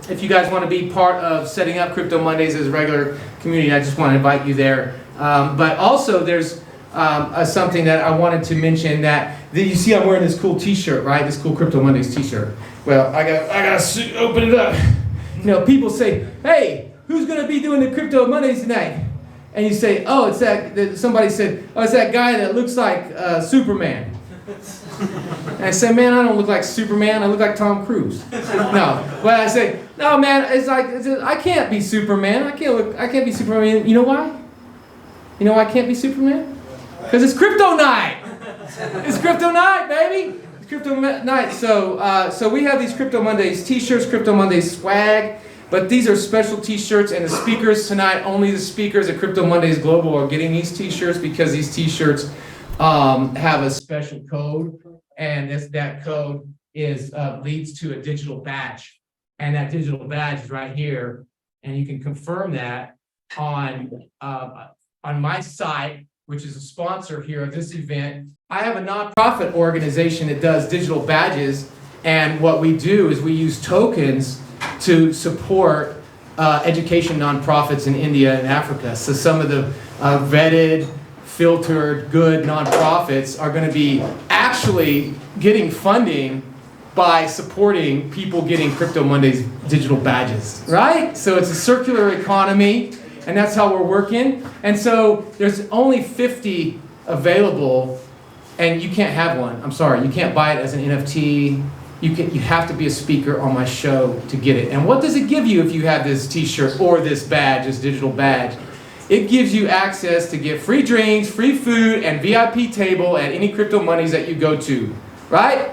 if you guys want to be part of setting up Crypto Mondays as a regular community, I just want to invite you there. But also there's something that I wanted to mention that you see I'm wearing this cool t-shirt, right? This cool Crypto Mondays t-shirt. Well, I gotta open it up. You know, people say, hey, who's gonna be doing the Crypto Mondays tonight? And you say, oh, it's that, somebody said, oh, it's that guy that looks like Superman. And I said, man, I don't look like Superman, I look like Tom Cruise. No, but I say, no, man, I can't be Superman. I can't be Superman. You know why? You know why I can't be Superman? Because it's crypto night. It's crypto night, baby. It's crypto night. So we have these Crypto Mondays t-shirts, Crypto Mondays swag. But these are special t-shirts, and the speakers tonight, only the speakers at Crypto Mondays Global are getting these t-shirts because these t-shirts have a special code, and that code leads to a digital badge. And that digital badge is right here, and you can confirm that on my site, which is a sponsor here of this event. I have a nonprofit organization that does digital badges, and what we do is we use tokens to support education nonprofits in India and Africa. So some of the vetted, filtered, good nonprofits are going to be actually getting funding by supporting people getting Crypto Mondays digital badges, right? So it's a circular economy, and that's how we're working. And so there's only 50 available, and you can't have one. I'm sorry, you can't buy it as an NFT. You have to be a speaker on my show to get it. And what does it give you if you have this t-shirt or this badge, this digital badge? It gives you access to get free drinks, free food, and VIP table at any Crypto Mondays that you go to, right?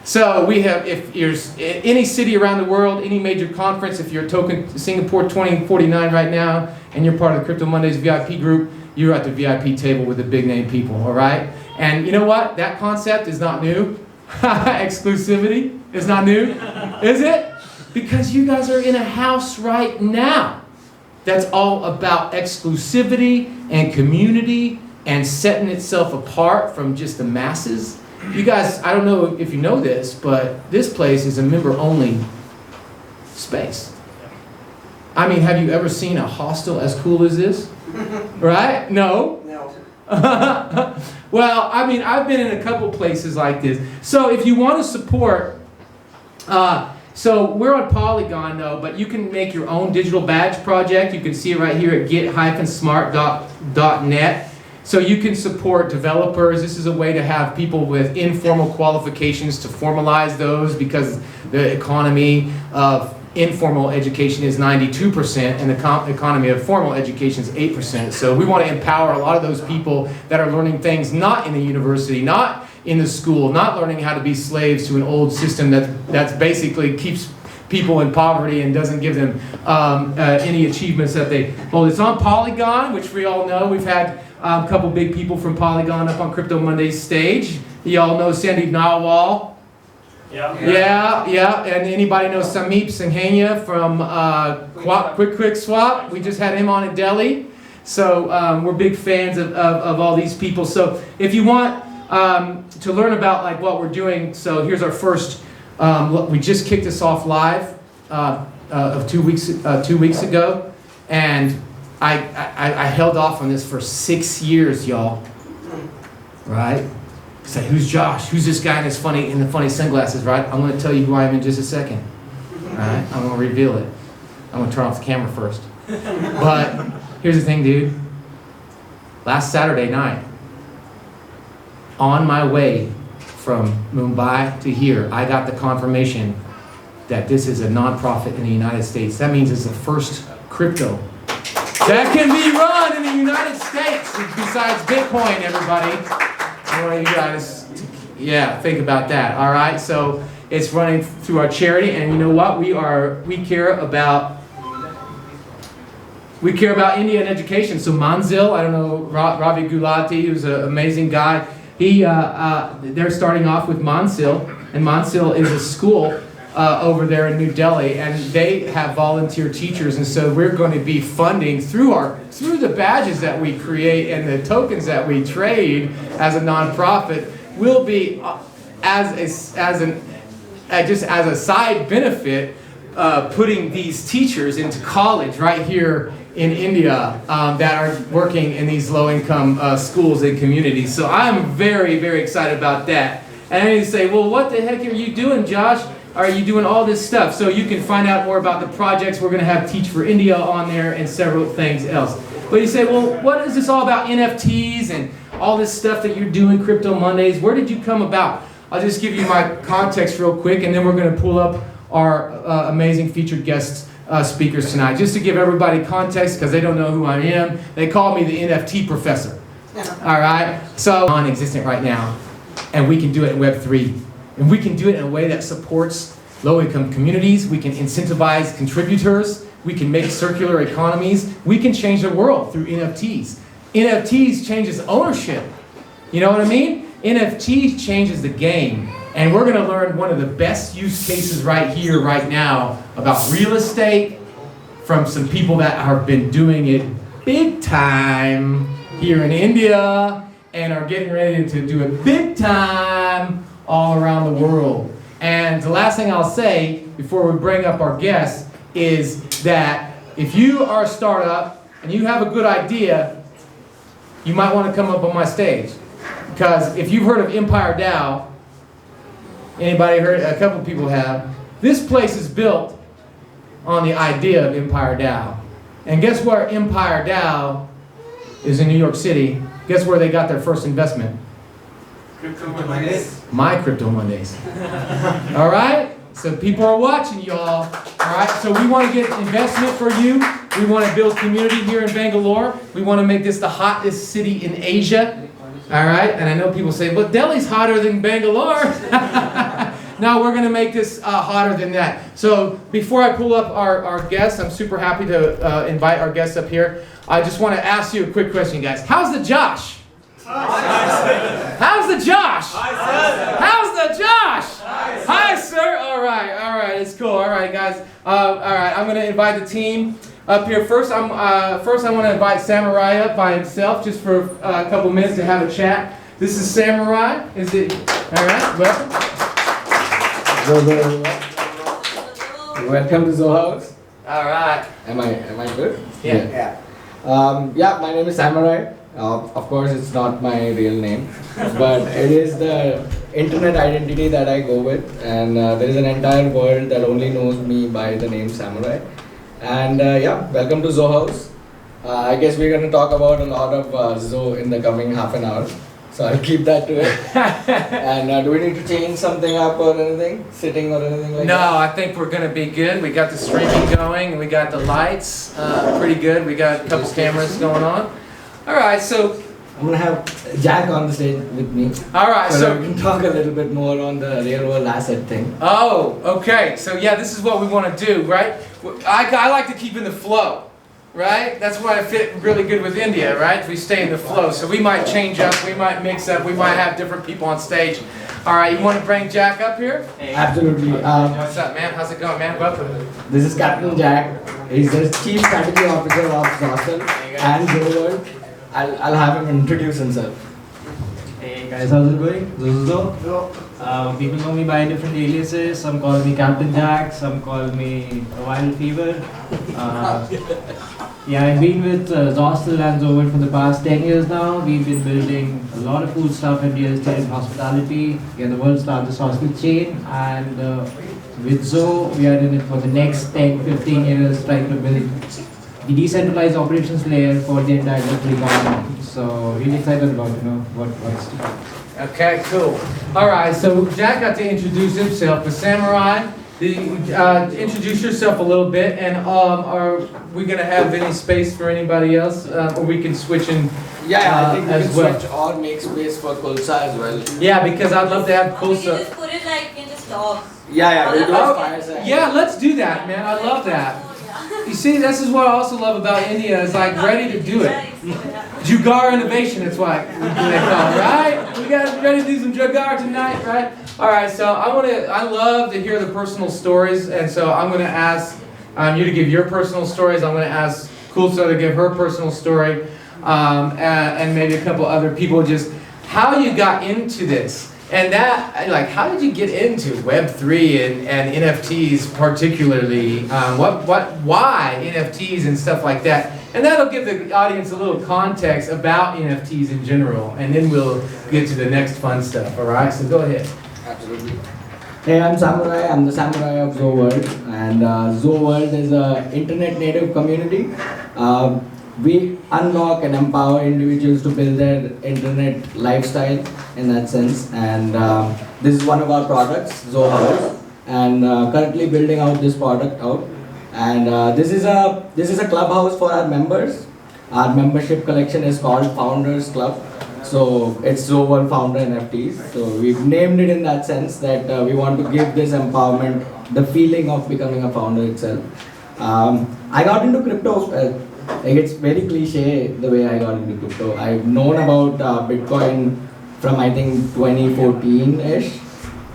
So we have, if you're in any city around the world, any major conference, if you're token Singapore 2049 right now, and you're part of the Crypto Mondays VIP group, you're at the VIP table with the big name people, all right? And you know what? That concept is not new. Exclusivity is not new, is it? Because you guys are in a house right now that's all about exclusivity and community and setting itself apart from just the masses. You guys, I don't know if you know this, but this place is a member-only space. I mean, have you ever seen a hostel as cool as this? Right? No? No. Well, I mean, I've been in a couple places like this. So if you want to support, so we're on Polygon though, but you can make your own digital badge project. You can see it right here at get-smart.net. So you can support developers. This is a way to have people with informal qualifications to formalize those, because the economy of informal education is 92% and the economy of formal education is 8%. So we want to empower a lot of those people that are learning things not in the university, not in the school, not learning how to be slaves to an old system that's basically keeps people in poverty and doesn't give them any achievements that they hold. It's on Polygon, which we all know. We've had a couple big people from Polygon up on Crypto Mondays stage. You all know Sandeep Nawal. Yeah. And anybody know Sameep Singhania from Quick Swap? We just had him on in Delhi. So we're big fans of all these people. So if you want to learn about like what we're doing, so here's our first. We just kicked this off live of 2 weeks ago, and I held off on this for 6 years, y'all. Right? Say, who's Josh? Who's this guy in the funny sunglasses, right? I'm going to tell you who I am in just a second. All right? I'm going to reveal it. I'm going to turn off the camera first. But here's the thing, dude. Last Saturday night, on my way from Mumbai to here, I got the confirmation that this is a nonprofit in the United States. That means it's the first crypto that can be run in the United States besides Bitcoin, everybody. I want you guys to, think about that, all right? So it's running through our charity, and you know what? We care about India and education. So Manzil, I don't know, Ravi Gulati, who's an amazing guy. They're starting off with Manzil, and Manzil is a school over there in New Delhi, and they have volunteer teachers, and so we're going to be funding through the badges that we create and the tokens that we trade as a nonprofit. Will be as a side benefit putting these teachers into college right here in India that are working in these low-income schools and communities. So I'm very, very excited about that. And you say, well, what the heck are you doing, Josh? Are you doing all this stuff? So you can find out more about the projects. We're going to have Teach for India on there and several things else. But you say, well, what is this all about NFTs and all this stuff that you're doing, Crypto Mondays? Where did you come about? I'll just give you my context real quick, and then we're going to pull up our amazing featured guest speakers tonight. Just to give everybody context, because they don't know who I am, they call me the NFT Professor. All right? So, non-existent right now, and we can do it in Web3. And we can do it in a way that supports low-income communities. We can incentivize contributors. We can make circular economies. We can change the world through NFTs. NFTs changes ownership. You know what I mean? NFT changes the game. And we're going to learn one of the best use cases right here, right now, about real estate from some people that have been doing it big time here in India and are getting ready to do it big time all around the world. And the last thing I'll say before we bring up our guests is that if you are a startup and you have a good idea, you might want to come up on my stage. Because if you've heard of Empire DAO, anybody heard? A couple of people have. This place is built on the idea of Empire DAO. And guess where Empire DAO is in New York City? Guess where they got their first investment? Crypto Mondays. My Crypto Mondays. All right? So people are watching y'all. All right? So we want to get investment for you. We want to build community here in Bangalore. We want to make this the hottest city in Asia. All right? And I know people say, but Delhi's hotter than Bangalore. No, we're going to make this hotter than that. So before I pull up our guests, I'm super happy to invite our guests up here. I just want to ask you a quick question, guys. How's the Josh? How's the Josh? How's the Josh? Hi, sir. All right, it's cool. All right, guys. All right, I'm going to invite the team up here. First, I want to invite Samurai up by himself, just for a couple minutes to have a chat. This is Samurai. Is it? All right. Welcome to Zoho House. All right. Am I good? Yeah. Yeah, my name is Samurai. Of course, it's not my real name, but it is the internet identity that I go with, and there is an entire world that only knows me by the name Samurai. And yeah, welcome to Zoho House. I guess we're going to talk about a lot of Zo in the coming half an hour, so I'll keep that to it. And do we need to change something up or anything? Sitting or anything like that? No, I think we're going to be good. We got the streaming going, and we got the lights pretty good. We got a couple cameras going on. All right, so I'm gonna have Jack on the stage with me. All right, so we can talk a little bit more on the real world asset thing. Oh, okay. So yeah, this is what we want to do, right? I like to keep in the flow, right? That's why I fit really good with India, right? We stay in the flow. So we might change up, we might mix up, we might have different people on stage. All right, you want to bring Jack up here? Hey. Absolutely. What's up, man? How's it going, man? Welcome. This is Captain Jack. He's the Chief Strategy Officer of Zoho and Global. I'll have him introduce himself. Hey guys, how's it going? Zuzo. People know me by different aliases. Some call me Captain Jack, some call me Wild Fever. Yeah, I've been with Zostel and Zoho for the past 10 years now. We've been building a lot of cool stuff in real estate and hospitality. We are the world's largest hostel chain, and with Zoho, we are in it for the next 10-15 years, trying to build the decentralized operations layer for the entire Web3 economy. So really excited about what's to come. Okay, cool. All right, so Jack got to introduce himself, but Samurai, introduce yourself a little bit, and are we gonna have any space for anybody else, or we can switch in? Yeah, I think we as can well. switch or make space for Kulsa as well. Yeah, because I'd love to have We can Kulsa. just put it like in the talk. Yeah, we'll do Oh, a fireside. yeah, let's do that, man. I love that. You see, this is what I also love about India, is like ready to do it. Jugaad innovation, that's why they call it, right? We got ready to do some Jugaad tonight, right? All right, so I love to hear the personal stories, and so I'm going to ask you to give your personal stories. I'm going to ask Kulsa to give her personal story, and maybe a couple other people, just how you got into this. And that, like, how did you get into Web3 and NFTs particularly? Why NFTs and stuff like that? And that'll give the audience a little context about NFTs in general, and then we'll get to the next fun stuff, all right? So go ahead. Absolutely. Hey, I'm Samurai. I'm the Samurai of Zo World, and Zo World is an internet native community. We unlock and empower individuals to build their internet lifestyle in that sense, and this is one of our products, Zo House, and currently building out this product out. And this is a clubhouse for our members. Our membership collection is called Founders Club. So it's Zo World Founder NFTs. So we've named it in that sense that we want to give this empowerment, the feeling of becoming a founder itself. I got into crypto. It's very cliche the way I got into crypto. I've known about Bitcoin from I think 2014-ish,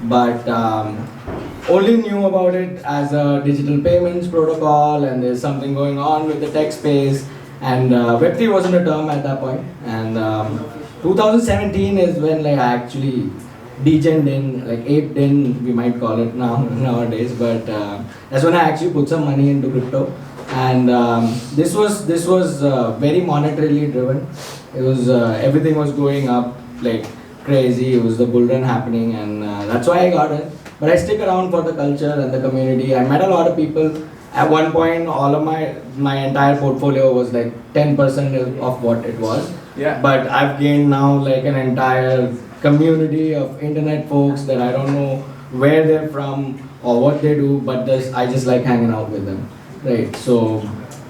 but only knew about it as a digital payments protocol, and there's something going on with the tech space, and Web3 wasn't a term at that point. And 2017 is when like I actually degened in, like aped in, we might call it nowadays, but that's when I actually put some money into crypto. And this was very monetarily driven. It was everything was going up like crazy. It was the bull run happening, and that's why I got it. But I stick around for the culture and the community. I met a lot of people. At one point, all of my entire portfolio was like 10% of what it was. Yeah. But I've gained now like an entire community of internet folks that I don't know where they're from or what they do, but I just like hanging out with them. Right, so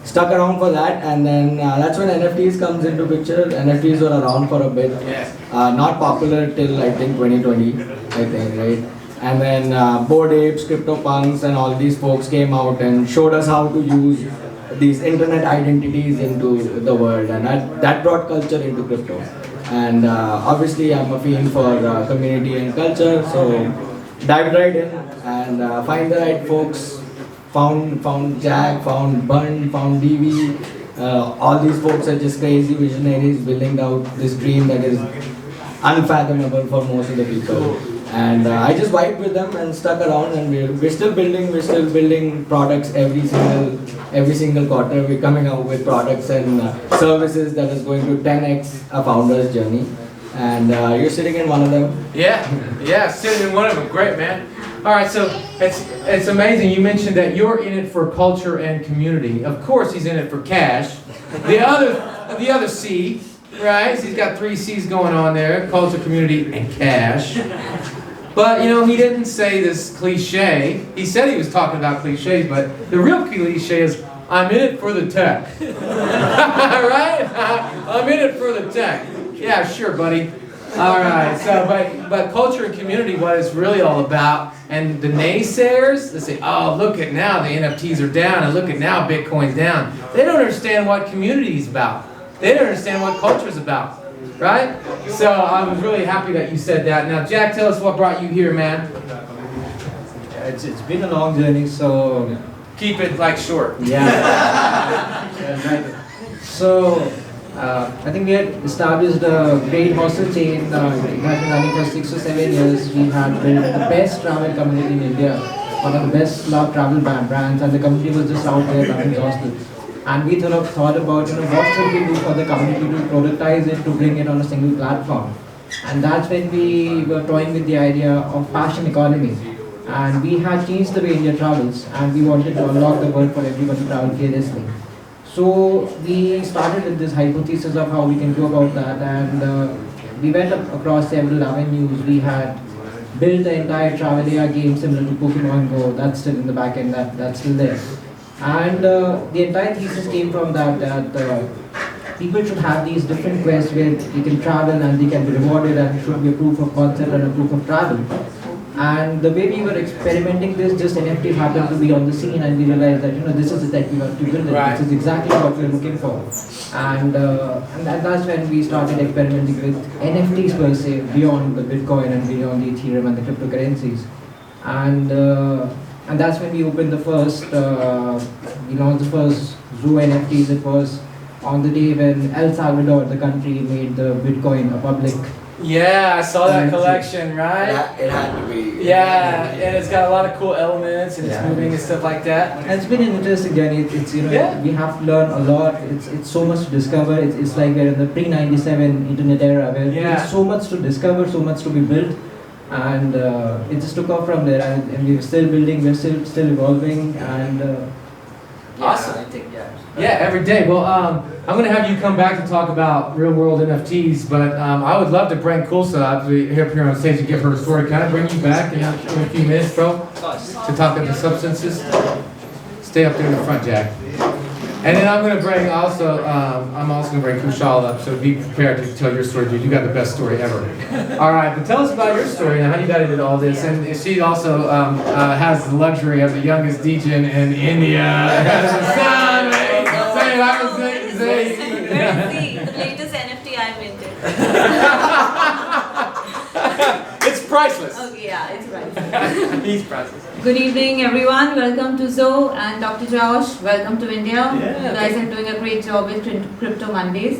stuck around for that, and then that's when NFTs comes into picture. NFTs were around for a bit, not popular till I think 2020, I think, right? And then Bored Apes, CryptoPunks, and all these folks came out and showed us how to use these internet identities into the world, and that brought culture into crypto. And obviously, I'm a fiend for community and culture, so dived right in and find the right folks. Found Jack, found Bun, found DV. All these folks are just crazy visionaries building out this dream that is unfathomable for most of the people. And I just vibed with them and stuck around, and we're still building products every single quarter. We're coming out with products and services that is going to 10x a founder's journey. And you're sitting in one of them. Yeah, sitting in one of them. Great, man. All right, so it's amazing. You mentioned that you're in it for culture and community. Of course, he's in it for cash. The other C, right? So he's got 3 C's going on there: culture, community, and cash. But you know, he didn't say this cliche. He said he was talking about cliches, but the real cliche is, I'm in it for the tech. Right? I'm in it for the tech. Yeah, sure, buddy. All right. So, but culture and community, what it's really all about. And the naysayers, they say, oh, look at now, the NFTs are down, and look at now, Bitcoin's down. They don't understand what community is about. They don't understand what culture is about, right? So I'm really happy that you said that. Now, Jack, tell us what brought you here, man. It's been a long journey, so Keep it like short. Yeah. So I think we had established a great hostel chain. It has been running for 6 or 7 years. We had built the best travel community in India, one of the best loved travel brands, and the community was just out there exhausted. And we thought about, what should we do for the community to productize it, to bring it on a single platform. And that's when we were toying with the idea of passion economy. And we had changed the way India travels, and we wanted to unlock the world for everyone to travel fearlessly. So we started with this hypothesis of how we can go about that, and we went across several avenues. We had built the entire travel AR game similar to Pokemon Go. That's still in the back end, that's still there. And the entire thesis came from that people should have these different quests where they can travel and they can be rewarded, and it should be a proof of concept and a proof of travel. And the way we were experimenting this, just NFT happened to be on the scene, and we realized that this is the tech we want to build. Right. This is exactly what we're looking for. And that's when we started experimenting with NFTs per se, beyond the Bitcoin and beyond the Ethereum and the cryptocurrencies. And that's when we opened the first, we launched the first Zoo NFTs. It was on the day when El Salvador, the country, made the Bitcoin a public Yeah, I saw that And collection, right? It had to be. Yeah, and it's got a lot of cool elements and it's Yeah. moving and stuff like that. And it's been an interesting journey. It's Yeah. we have to learn a lot. It's so much to discover. It's like we're in the pre-97 internet era where Yeah. there's so much to discover, so much to be built, and it just took off from there. And we're still building. We're still evolving, and Awesome. I think, yeah. Yeah, every day. Well, I'm going to have you come back to talk about real world NFTs, but I would love to bring Kulsa up here on stage and give her a story. Can I bring you back in a few minutes, bro? To talk about the substances? Stay up there in the front, Jack. And then I'm going to bring also, I'm also going to bring Kushal up, so be prepared to tell your story, dude. You got the best story ever. All right, but tell us about your story and how you got into all this. And she also has the luxury of the youngest Degen in India. Where's the latest NFT I minted? It's priceless. Okay, yeah, it's right. He's priceless. Good evening, everyone. Welcome to Zoe and Dr. Josh. Welcome to India. Yeah, You guys are doing a great job with Crypto Mondays.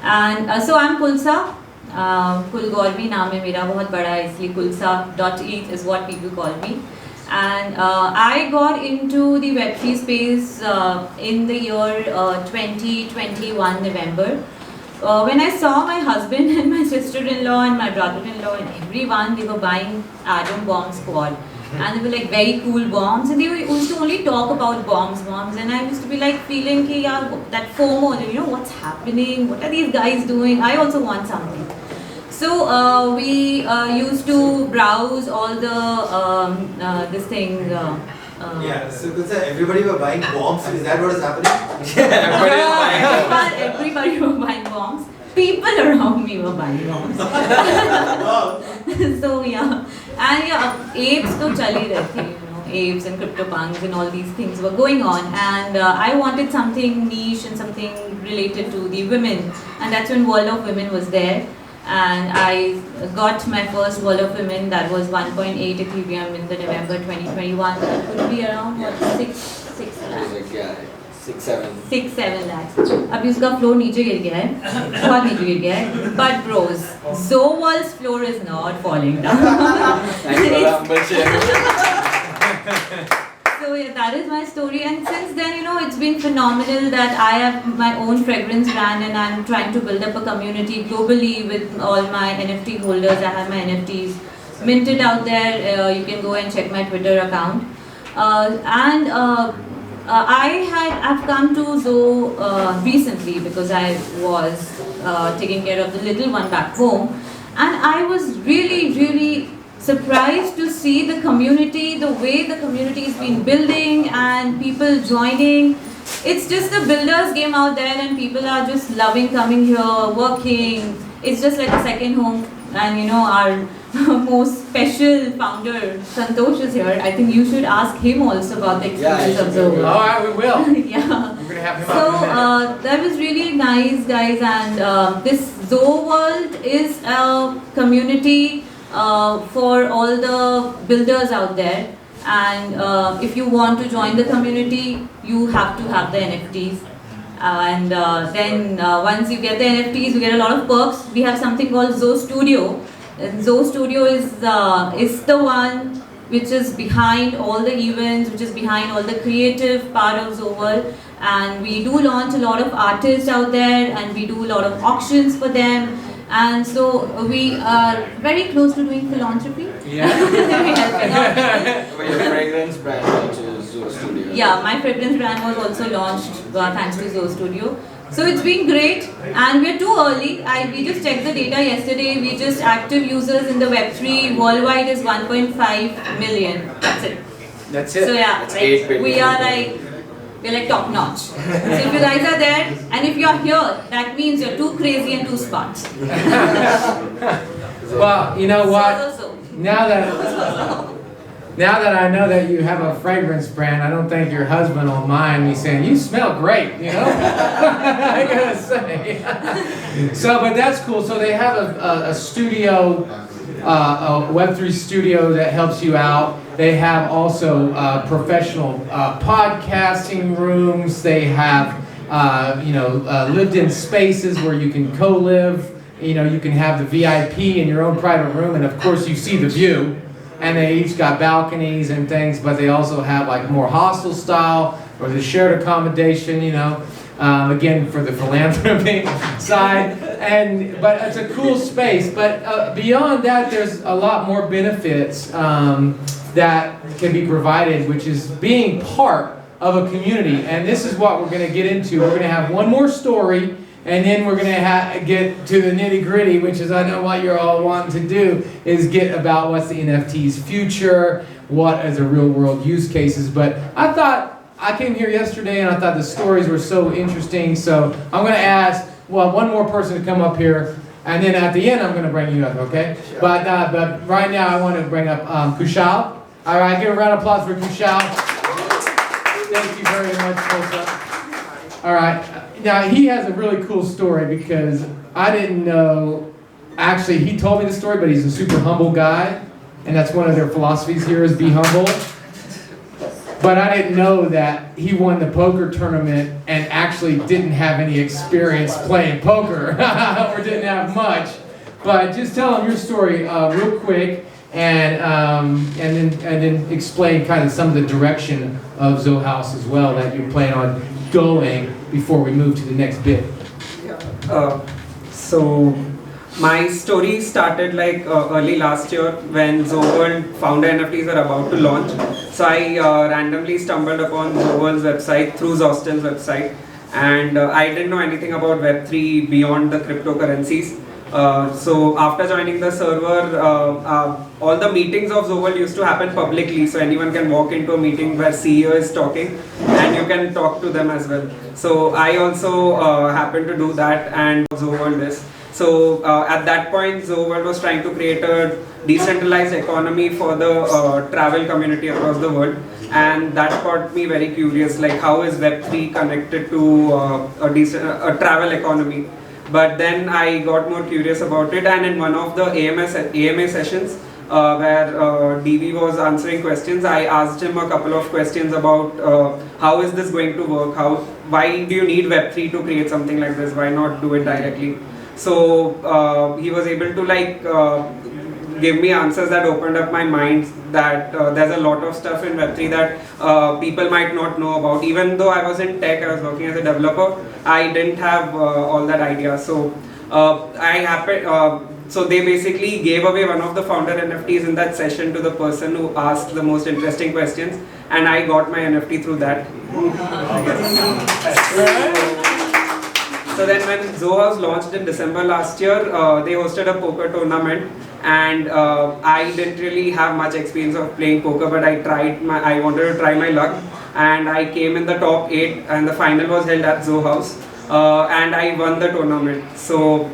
And so I'm Kulsa. Kul Gaurvi naam hai mera, bahut bada hai, isliye kulsa.eth is what people call me. And I got into the Web3 space in the year 2021 November. When I saw my husband and my sister-in-law and my brother-in-law and everyone, they were buying Atom Bomb Squad. And they were like very cool bombs, and they used to only talk about bombs, and I used to be like feeling ki, that FOMO, you know, what's happening, what are these guys doing, I also want something. So we used to browse all the this thing. Yeah, so everybody were buying bombs. Is that what is happening? Everybody were buying bombs. People around me were buying bombs. So yeah, and yeah, apes to chali rahe the, you know, apes and CryptoPunks and all these things were going on, and I wanted something niche and something related to the women, and that's when World of Women was there. And I got my first World of Women, that was 1.8 Ethereum in the November 2021. That would be around what, 6 lakhs? Yeah, 6-7. 6-7 lakhs. अभी उसका floor नीचे गिर गया है, बहुत नीचे गिर गया है. But bros, Zoval's floor is not falling down. So yeah, that is my story, and since then, you know, it's been phenomenal that I have my own fragrance brand and I'm trying to build up a community globally with all my NFT holders. I have my NFTs minted out there. You can go and check my Twitter account. I've come to Zoe recently because I was taking care of the little one back home, and I was really surprised to see the community, the way the community has been building and people joining. It's just a builder's game out there, and people are just loving coming here, working. It's just like a second home. And you know, our most special founder, Santosh, is here. I think you should ask him also about the experience of Zoe. All right, we will. Yeah. We're gonna have him So up in a minute. that was really nice, guys, and this Zoe World is a community for all the builders out there, and if you want to join the community, you have to have the NFTs, and then once you get the NFTs, you get a lot of perks. We have something called Zoe Studio, and Zoe Studio is the one which is behind all the events, which is behind all the creative part of Zoe World. And we do launch a lot of artists out there, and we do a lot of auctions for them. And so we are very close to doing philanthropy. Yeah. We're helping out people. Your fragrance brand, which is Zoe Studio. Yeah, my fragrance brand was also launched thanks to Zoe Studio. So it's been great, and we're too early. We just checked the data yesterday. We just active users in the Web3 worldwide is 1.5 million. That's it. That's it. So yeah, That's 8 billion. we're like top notch. So if you guys are there, and if you're here, that means you're too crazy and too smart. Well, you know what? So. Now that I know that you have a fragrance brand, I don't think your husband will mind me saying, you smell great, you know? I gotta say. So, but that's cool. So they have a studio, a Web3 studio that helps you out. They have also professional podcasting rooms. They have, lived in spaces where you can co-live. you know, you can have the VIP in your own private room, and of course you see the view. And they each got balconies and things, but they also have like more hostel style or the shared accommodation, you know, again for the philanthropy side. But it's a cool space. But beyond that, there's a lot more benefits that can be provided, which is being part of a community. And this is what we're going to get into. We're going to have one more story. And then we're going to get to the nitty-gritty, which is I know what you're all wanting to do, is get about what's the NFT's future, what are the real-world use cases. But I came here yesterday and I thought the stories were so interesting, so I'm going to ask, one more person to come up here, and then at the end I'm going to bring you up, okay? Sure. But right now I want to bring up Kushal. All right, give a round of applause for Kushal. Thank you very much, Tulsa. All right. Now, he has a really cool story because I didn't know, actually, he told me the story, but he's a super humble guy, and that's one of their philosophies here is be humble. But I didn't know that he won the poker tournament and actually didn't have any experience playing poker, or didn't have much. But just tell him your story real quick, and then explain kind of some of the direction of Zoe House as well that you plan on going before we move to the next bit. So my story started like early last year when Zoworld founder NFTs were about to launch. So I randomly stumbled upon Zoworld's website through Zostel's website, and I didn't know anything about Web3 beyond the cryptocurrencies. So after joining the server, all the meetings of Zoworld used to happen publicly, so anyone can walk into a meeting where CEO is talking and you can talk to them as well. So I also happened to do that, and Zoworld is. So at that point, Zoworld was trying to create a decentralized economy for the travel community across the world, and that got me very curious, like how is Web3 connected to a travel economy. But then I got more curious about it, and in one of the AMA sessions where DV was answering questions, I asked him a couple of questions about how is this going to work, why do you need Web3 to create something like this, why not do it directly. So he was able to like give me answers that opened up my mind that there's a lot of stuff in Web3 that people might not know about. Even though I was in tech, I was working as a developer, I didn't have all that idea. So so they basically gave away one of the founder NFTs in that session to the person who asked the most interesting questions, and I got my NFT through that. So then when Zoe House launched in December last year, they hosted a poker tournament, and I didn't really have much experience of playing poker, but I wanted to try my luck, and I came in the top 8, and the final was held at Zoe House, and I won the tournament. So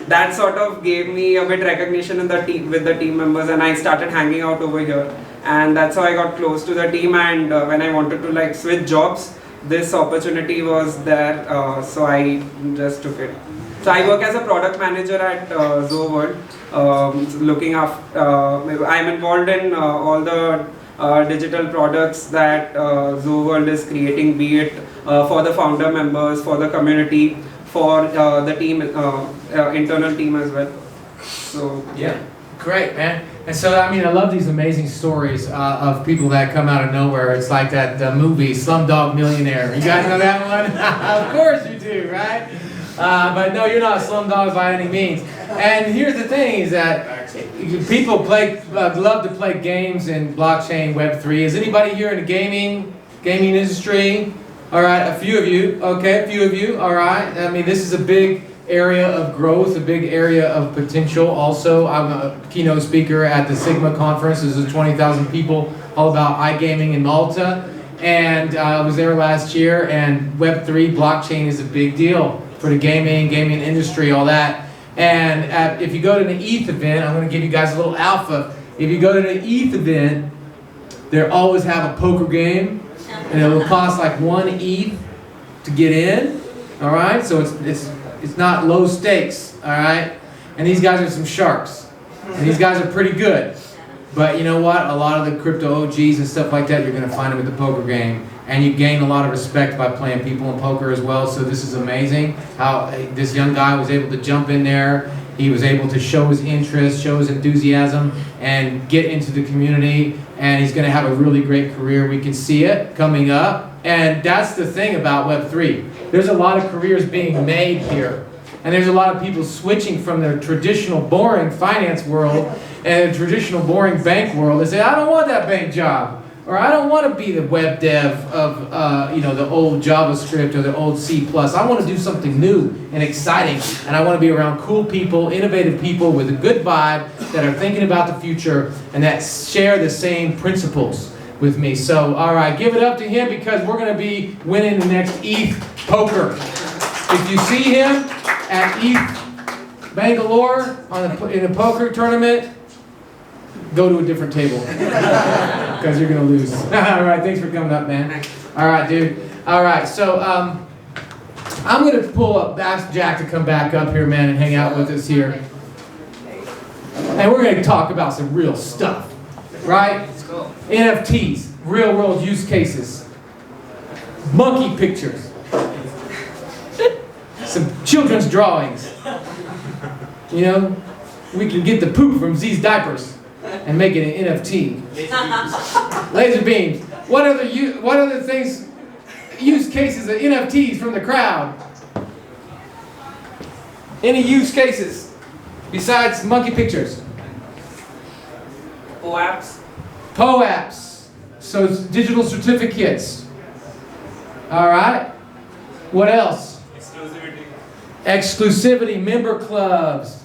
that sort of gave me a bit recognition in the team with the team members, and I started hanging out over here, and that's how I got close to the team. And when I wanted to like switch jobs, this opportunity was there, so I just took it. So I work as a product manager at Zoworld, looking after. I'm involved in all the digital products that Zoworld is creating, be it for the founder members, for the community, for the team, internal team as well. So yeah, great, man. And so I mean, I love these amazing stories of people that come out of nowhere. It's like that movie Slumdog Millionaire. You guys know that one? Of course you do, right? But no, you're not slumdog by any means. And here's the thing: is that people love to play games in blockchain Web3. Is anybody here in the gaming industry? All right, a few of you. Okay, a few of you. All right. I mean, this is a big area of growth, a big area of potential. Also, I'm a keynote speaker at the Sigma conference. This is 20,000 people, all about iGaming in Malta. And I was there last year, and Web3 blockchain is a big deal for the gaming industry, all that. And if you go to the ETH event, I'm going to give you guys a little alpha. If you go to the ETH event, they always have a poker game, and it will cost like 1 ETH to get in. All right, so it's not low stakes. All right, and these guys are some sharks, and these guys are pretty good. But you know what? A lot of the crypto OGs and stuff like that, you're going to find them at the poker game. And you gain a lot of respect by playing people in poker as well. So this is amazing how this young guy was able to jump in there. He was able to show his interest, show his enthusiasm, and get into the community. And he's going to have a really great career. We can see it coming up. And that's the thing about Web3. There's a lot of careers being made here. And there's a lot of people switching from their traditional boring finance world and the traditional boring bank world. They say, I don't want that bank job. Or I don't want to be the web dev of the old JavaScript or the old C++. I want to do something new and exciting. And I want to be around cool people, innovative people with a good vibe that are thinking about the future and that share the same principles with me. So, all right, give it up to him because we're going to be winning the next ETH poker. If you see him at ETH Bangalore in a poker tournament, go to a different table because you're going to lose. All right, thanks for coming up, man. All right, dude. All right, so I'm going to ask Jack to come back up here, man, and hang out with us here. And we're going to talk about some real stuff, right? Let's go. NFTs, real world use cases, monkey pictures, some children's drawings. You know, we can get the poop from Z's diapers and make it an NFT. Laser beams. What other things, use cases of NFTs from the crowd? Any use cases besides monkey pictures? POAPs. POAPs. So it's digital certificates. All right. What else? Exclusivity, member clubs.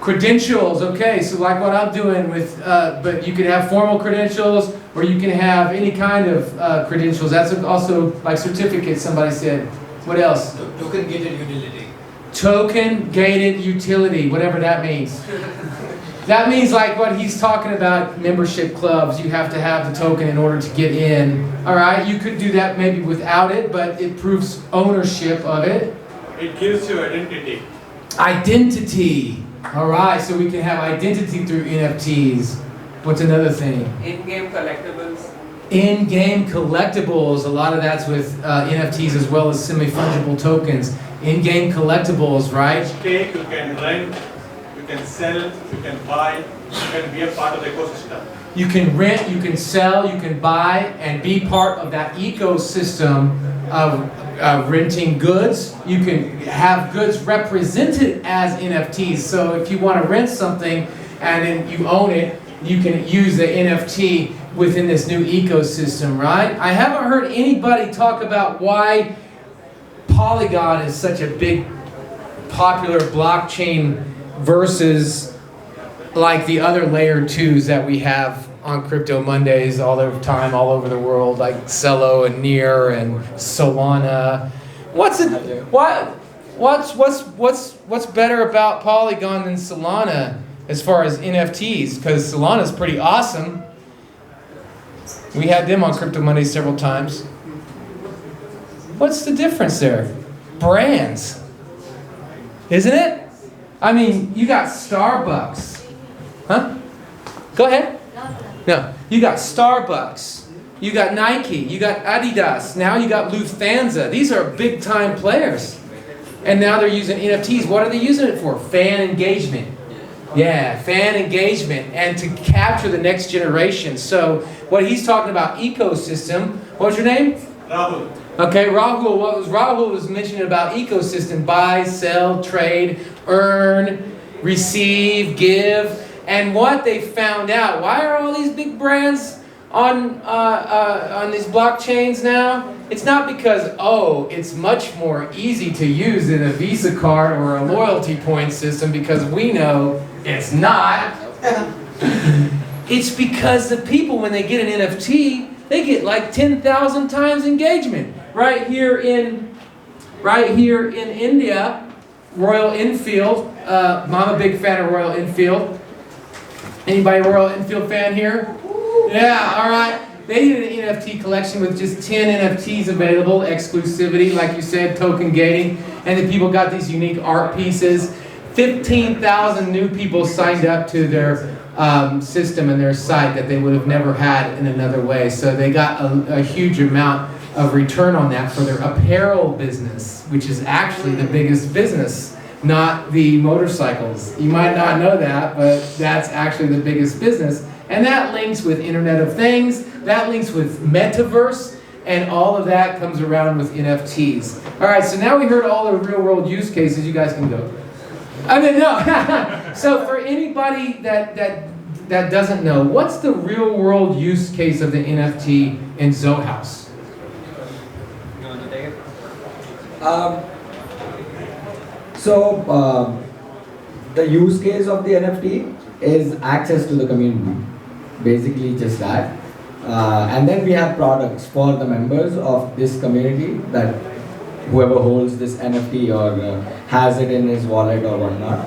Credentials, okay, so like what I'm doing with, but you can have formal credentials or you can have any kind of credentials. That's also like certificates, somebody said. What else? Token gated utility. Token gated utility, whatever that means. That means like what he's talking about, membership clubs, you have to have the token in order to get in. All right, you could do that maybe without it, but it proves ownership of it. It gives you identity. Identity. All right, so we can have identity through NFTs. What's another thing? In-game collectibles. In-game collectibles. A lot of that's with NFTs as well as semi-fungible tokens. In-game collectibles, right? Stake, you can rent, you can sell, you can buy, you can be a part of the ecosystem. You can rent, you can sell, you can buy, and be part of that ecosystem of renting goods. You can have goods represented as NFTs. So if you want to rent something and then you own it, you can use the NFT within this new ecosystem, right? I haven't heard anybody talk about why Polygon is such a big popular blockchain versus like the other layer 2s that we have on Crypto Mondays all the time, all over the world, like Celo and Near and Solana. What's better about Polygon than Solana as far as NFTs? Because Solana's pretty awesome. We had them on Crypto Mondays several times. What's the difference there? Brands, isn't it? I mean, you got Starbucks, huh? Go ahead. No, you got Starbucks, you got Nike, you got Adidas, now you got Lufthansa. These are big time players. And now they're using NFTs. What are they using it for? Fan engagement. Yeah, fan engagement and to capture the next generation. So what he's talking about, ecosystem. What was your name? Rahul. Okay, Rahul was mentioning about ecosystem: buy, sell, trade, earn, receive, give. And what they found out, why are all these big brands on these blockchains now? It's not because, oh, it's much more easy to use than a Visa card or a loyalty point system, because we know it's not. It's because the people, when they get an NFT, they get like 10,000 times engagement. Right here in India, Royal Enfield. I'm a big fan of Royal Enfield. Anybody a Royal Enfield fan here? Yeah, all right. They did an NFT collection with just 10 NFTs available, exclusivity, like you said, token gating, and the people got these unique art pieces 15,000 new people signed up to their system and their site that they would have never had in another way. So they got a huge amount of return on that for their apparel business, which is actually the biggest business, not the motorcycles. You might not know that, but that's actually the biggest business. And that links with Internet of Things, that links with Metaverse, and all of that comes around with NFTs. All right, so now we heard all the real world use cases. You guys can go. I mean, no. So for anybody that doesn't know, what's the real world use case of the NFT in Zoe House? You want to take it? The use case of the NFT is access to the community. Basically just that. And then we have products for the members of this community, that whoever holds this NFT or has it in his wallet or whatnot,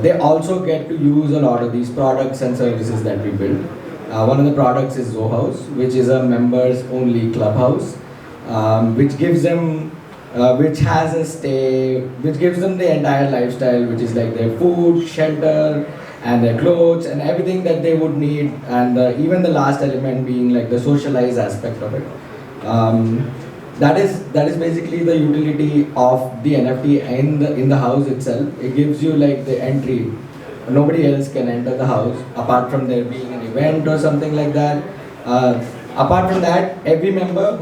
they also get to use a lot of these products and services that we build. One of the products is Zoe House, which is a members only clubhouse, which gives them which has a stay, which gives them the entire lifestyle, which is like their food, shelter, and their clothes, and everything that they would need, and even the last element being like the socialized aspect of it. That is basically the utility of the NFT in the house itself. It gives you like the entry. Nobody else can enter the house apart from there being an event or something like that. Apart from that, every member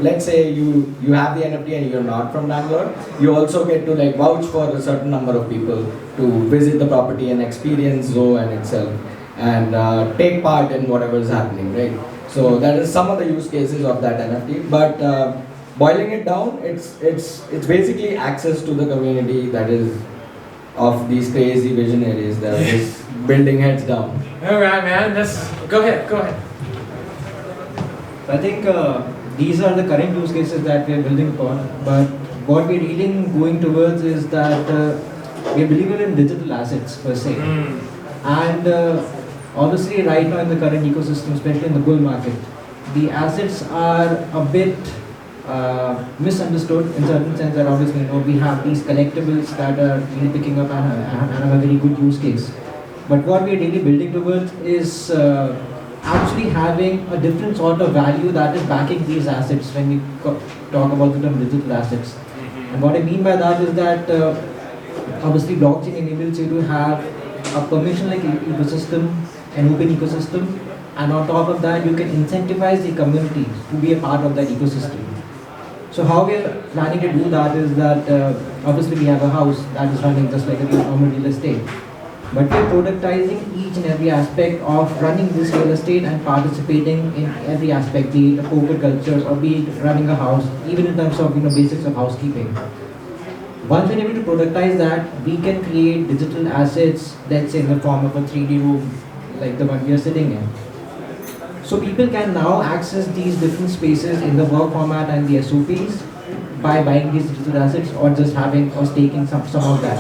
let's say you have the NFT and you're not from Bangalore, you also get to like vouch for a certain number of people to visit the property and experience Zoe and itself, and take part in whatever is happening, right? So that is some of the use cases of that NFT. But boiling it down, it's basically access to the community that is of these crazy visionaries that are just building heads down. All right, man. Go ahead. I think these are the current use cases that we are building upon, but what we're really going towards is that we are building in digital assets per se. And obviously right now in the current ecosystem, especially in the bull market, the assets are a bit misunderstood in certain sense that obviously we have these collectibles that are really picking up and have a very good use case. But what we're really building towards is actually having a different sort of value that is backing these assets when we talk about the term digital assets. And what I mean by that is that obviously blockchain enables you to have a permission-like ecosystem, an open ecosystem, and on top of that you can incentivize the community to be a part of that ecosystem. So how we are planning to do that is that obviously we have a house that is running just like a normal real estate. But we are productizing each and every aspect of running this real estate and participating in every aspect, be it poker cultures or be it running a house, even in terms of basics of housekeeping. Once we're able to productize that, we can create digital assets, let's say in the form of a 3D room, like the one we are sitting in. So people can now access these different spaces in the work format and the SOPs by buying these digital assets or just having or staking some of that.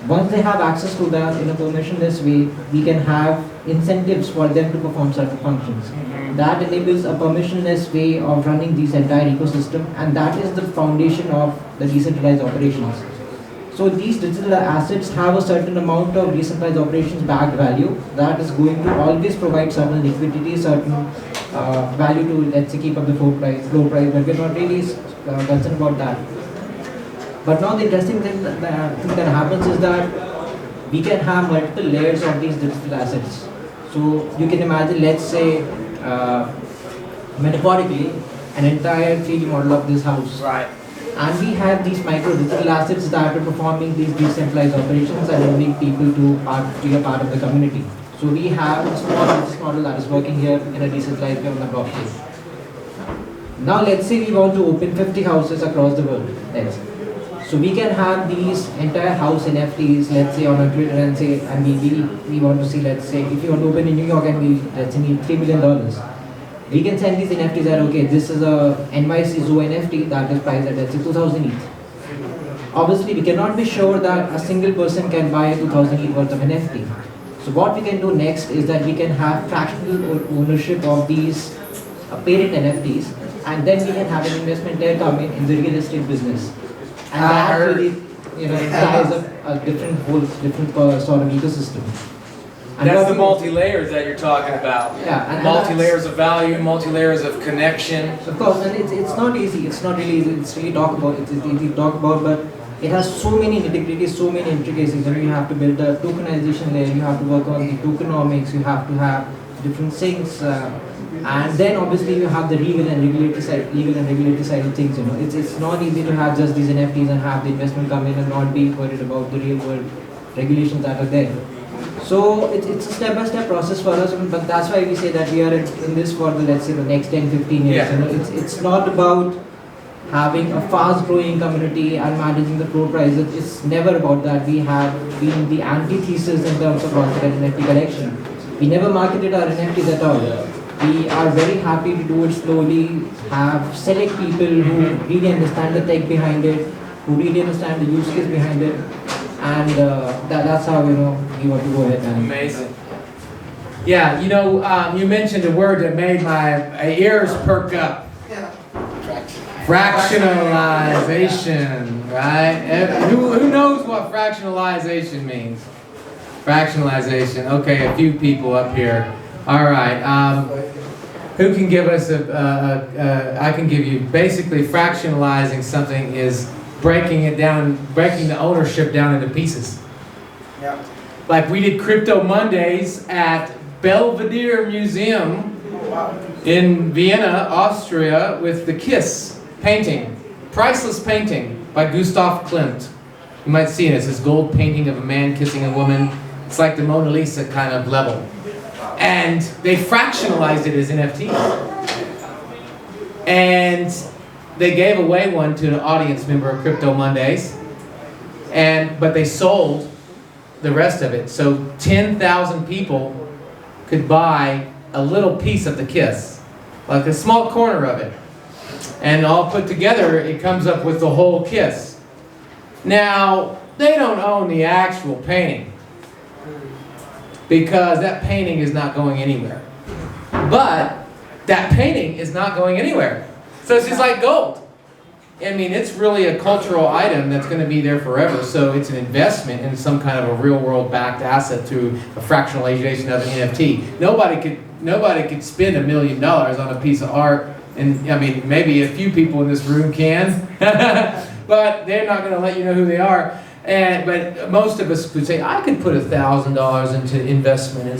Once they have access to that in a permissionless way, we can have incentives for them to perform certain functions. That enables a permissionless way of running this entire ecosystem, and that is the foundation of the decentralized operations. So these digital assets have a certain amount of decentralized operations backed value that is going to always provide certain liquidity, certain value to, let's say, keep up the flow price, but we're not really concerned about that. But now the interesting thing that happens is that we can have multiple layers of these digital assets. So you can imagine, let's say, metaphorically, an entire 3D model of this house. Right. And we have these micro digital assets that are performing these decentralized operations and enabling people to be a part of the community. So we have a small business model that is working here in a decentralized way on the blockchain. Now let's say we want to open 50 houses across the world. So we can have these entire house NFTs, let's say on a Twitter and say, and we want to see, let's say, if you want to open in New York and we need $3 million. We can send these NFTs that, okay, this is a NYC Zoo NFT that is priced at, let's say, 2000 ETH. Obviously, we cannot be sure that a single person can buy a 2000 ETH worth of NFT. So what we can do next is that we can have fractional ownership of these parent NFTs, and then we can have an investment there come in the real estate business. And ties up a different whole, different sort of ecosystem. And That's what the we- multi-layers that you're talking about. Yeah, and Multi-layers of value, multi-layers of connection. Of course, and it's not easy. It's not really easy. It's really talk about. It's easy to talk about, but it has so many nitty-gritties, so many intricacies. You have to build a tokenization layer. You have to work on the tokenomics. You have to have different things, and then obviously you have the legal and regulatory side of things. It's not easy to have just these NFTs and have the investment come in and not be worried about the real world regulations that are there. So it's a step-by-step process for us, but that's why we say that we are in this for the, let's say, the next 10, 15 years. Yeah. It's not about having a fast-growing community and managing the floor prices. It's never about that. We have been the antithesis in terms of launching an NFT collection. We never marketed our NFTs at all. We are very happy to do it slowly, have select people who really understand the tech behind it, who really understand the use case behind it. And that's how we want to go ahead and. Amazing. Yeah, you mentioned a word that made my ears perk up. Yeah. Fractionalization, right? Who knows what fractionalization means? Fractionalization. Okay, a few people up here. All right. Who can give us I can give you. Basically, fractionalizing something is breaking it down, breaking the ownership down into pieces. Yeah. Like we did Crypto Mondays at Belvedere Museum in Vienna, Austria, with the Kiss painting, priceless painting by Gustav Klimt. You might see it. It's this gold painting of a man kissing a woman. It's like the Mona Lisa kind of level. And they fractionalized it as NFT. And they gave away one to an audience member of Crypto Mondays, but they sold the rest of it. So 10,000 people could buy a little piece of the Kiss, like a small corner of it. And all put together, it comes up with the whole Kiss. Now, they don't own the actual painting, because that painting is not going anywhere. But that painting is not going anywhere. So it's just like gold. I mean, it's really a cultural item that's going to be there forever. So it's an investment in some kind of a real-world backed asset through a fractionalization of an NFT. Nobody could spend $1 million on a piece of art, and I mean, maybe a few people in this room can, but they're not going to let you know who they are. But most of us would say, I could put $1,000 into investment in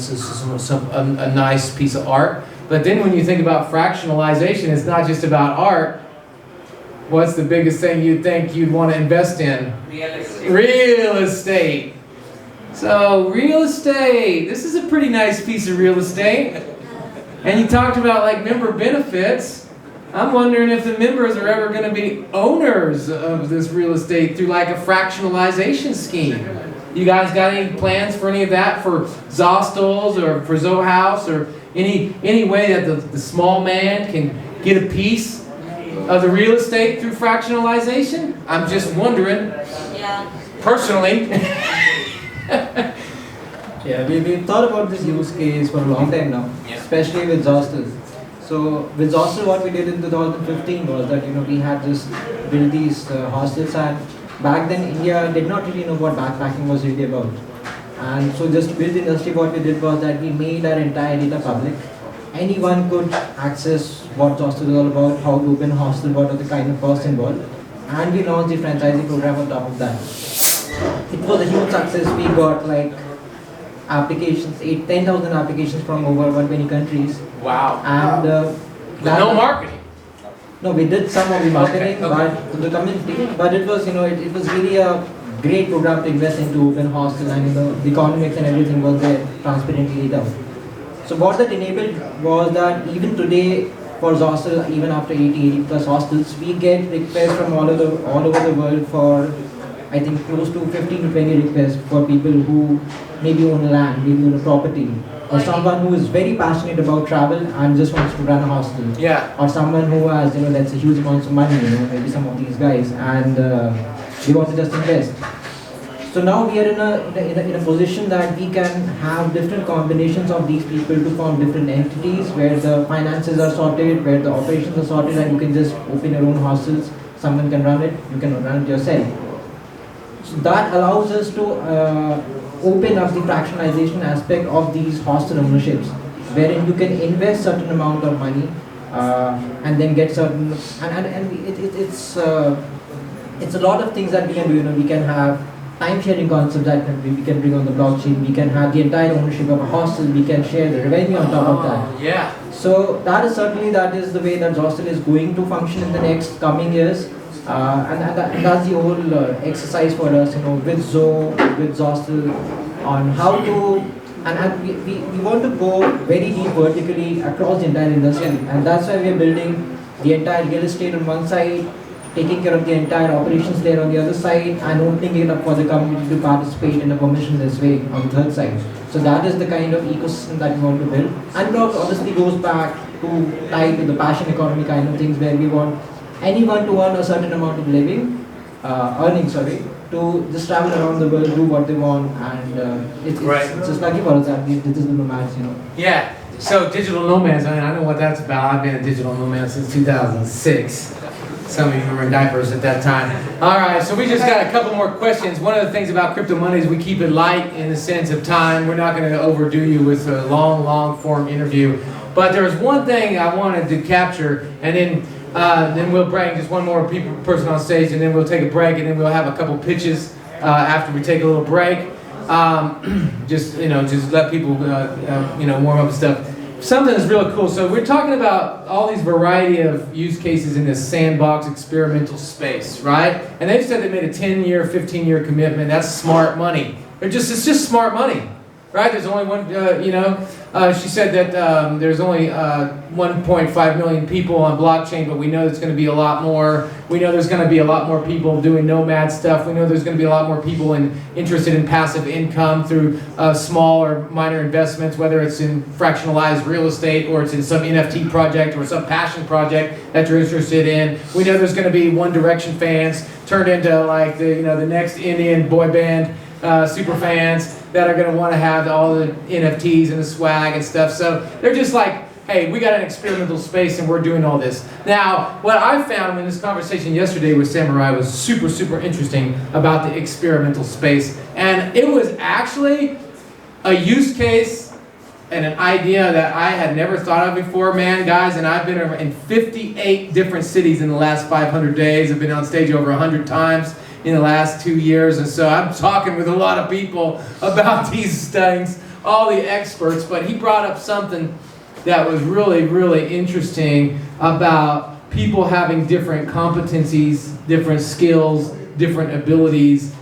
a nice piece of art. But then when you think about fractionalization, it's not just about art. What's the biggest thing you'd think you'd want to invest in? Real estate. Real estate. So real estate, this is a pretty nice piece of real estate. And you talked about like member benefits. I'm wondering if the members are ever going to be owners of this real estate through like a fractionalization scheme. You guys got any plans for any of that for Zostals or for Zohouse or any way that the small man can get a piece of the real estate through fractionalization? I'm just wondering. Yeah. Personally. Yeah, we've thought about this use case for a long time now, especially with Zostals. So with Zostel, what we did in 2015 was that we had just built these hostels, and back then India did not really know what backpacking was really about. And so just to build the industry, what we did was that we made our entire data public. Anyone could access what Zostel is all about, how to open a hostel, what are the kind of costs involved, and we launched the franchising program on top of that. It was a huge success. We got like applications, 10,000 applications from over 120 countries. Wow. And no marketing. No, we did some of the marketing, Okay. but to the community. But it was, it was really a great program to invest into open hostel, and the economics and everything was there transparently laid out. So what that enabled was that even today, for Zostel, even after 80 plus hostels, we get requests from all over the world for, I think, close to 15 to 20 requests for people who maybe own land, maybe own a property, or someone who is very passionate about travel and just wants to run a hostel. Yeah. Or someone who has, that's a huge amount of money, maybe some of these guys, and they want to just invest. So now we are in a position that we can have different combinations of these people to form different entities where the finances are sorted, where the operations are sorted, and you can just open your own hostels. Someone can run it, you can run it yourself. So that allows us to open up the fractionalization aspect of these hostel ownerships, wherein you can invest certain amount of money and then get certain, it's a lot of things that we can do. You know, we can have time sharing concepts that we can bring on the blockchain. We can have the entire ownership of a hostel. We can share the revenue on top of that. Yeah. So that is the way that Zostel is going to function in the next coming years, and that's the whole exercise for us, you know, with Zostel, on how to, and we want to go very deep vertically across the entire industry, and that's why we are building the entire real estate on one side, taking care of the entire operations layer on the other side, and opening it up for the community to participate in a permissionless way on the third side. So that is the kind of ecosystem that we want to build, and it obviously goes back to tied to the passion economy kind of things, where we want anyone to earn a certain amount of earning, to just travel around the world, do what they want, and it's just lucky for us that these digital nomads, you know. Yeah. So digital nomads, I know what that's about. I've been a digital nomad since 2006. Some of you were in diapers at that time. All right, so we just got a couple more questions. One of the things about Crypto Mondays, we keep it light in the sense of time. We're not going to overdo you with a long form interview. But there was one thing I wanted to capture, and then we'll bring just one more person on stage, and then we'll take a break, and then we'll have a couple pitches after we take a little break. Just let people warm up and stuff. Something that's really cool. So we're talking about all these variety of use cases in this sandbox experimental space, right? And they've said they made a 10-year, 15-year commitment. That's smart money. It's just smart money, right? There's only one, she said that there's only 1.5 million people on blockchain, but we know there's going to be a lot more. We know there's going to be a lot more people doing nomad stuff. We know there's going to be a lot more people interested in passive income through small or minor investments, whether it's in fractionalized real estate or it's in some NFT project or some passion project that you're interested in. We know there's going to be One Direction fans turned into like the next Indian boy band super fans that are going to want to have all the NFTs and the swag and stuff. So they're just like, hey, we got an experimental space and we're doing all this. Now, what I found in this conversation yesterday with Samurai was super interesting about the experimental space. And it was actually a use case and an idea that I had never thought of before, man, guys. And I've been in 58 different cities in the last 500 days. I've been on stage over 100 times in the last 2 years, and so I'm talking with a lot of people about these things, all the experts, but he brought up something that was really interesting about people having different competencies, different skills, different abilities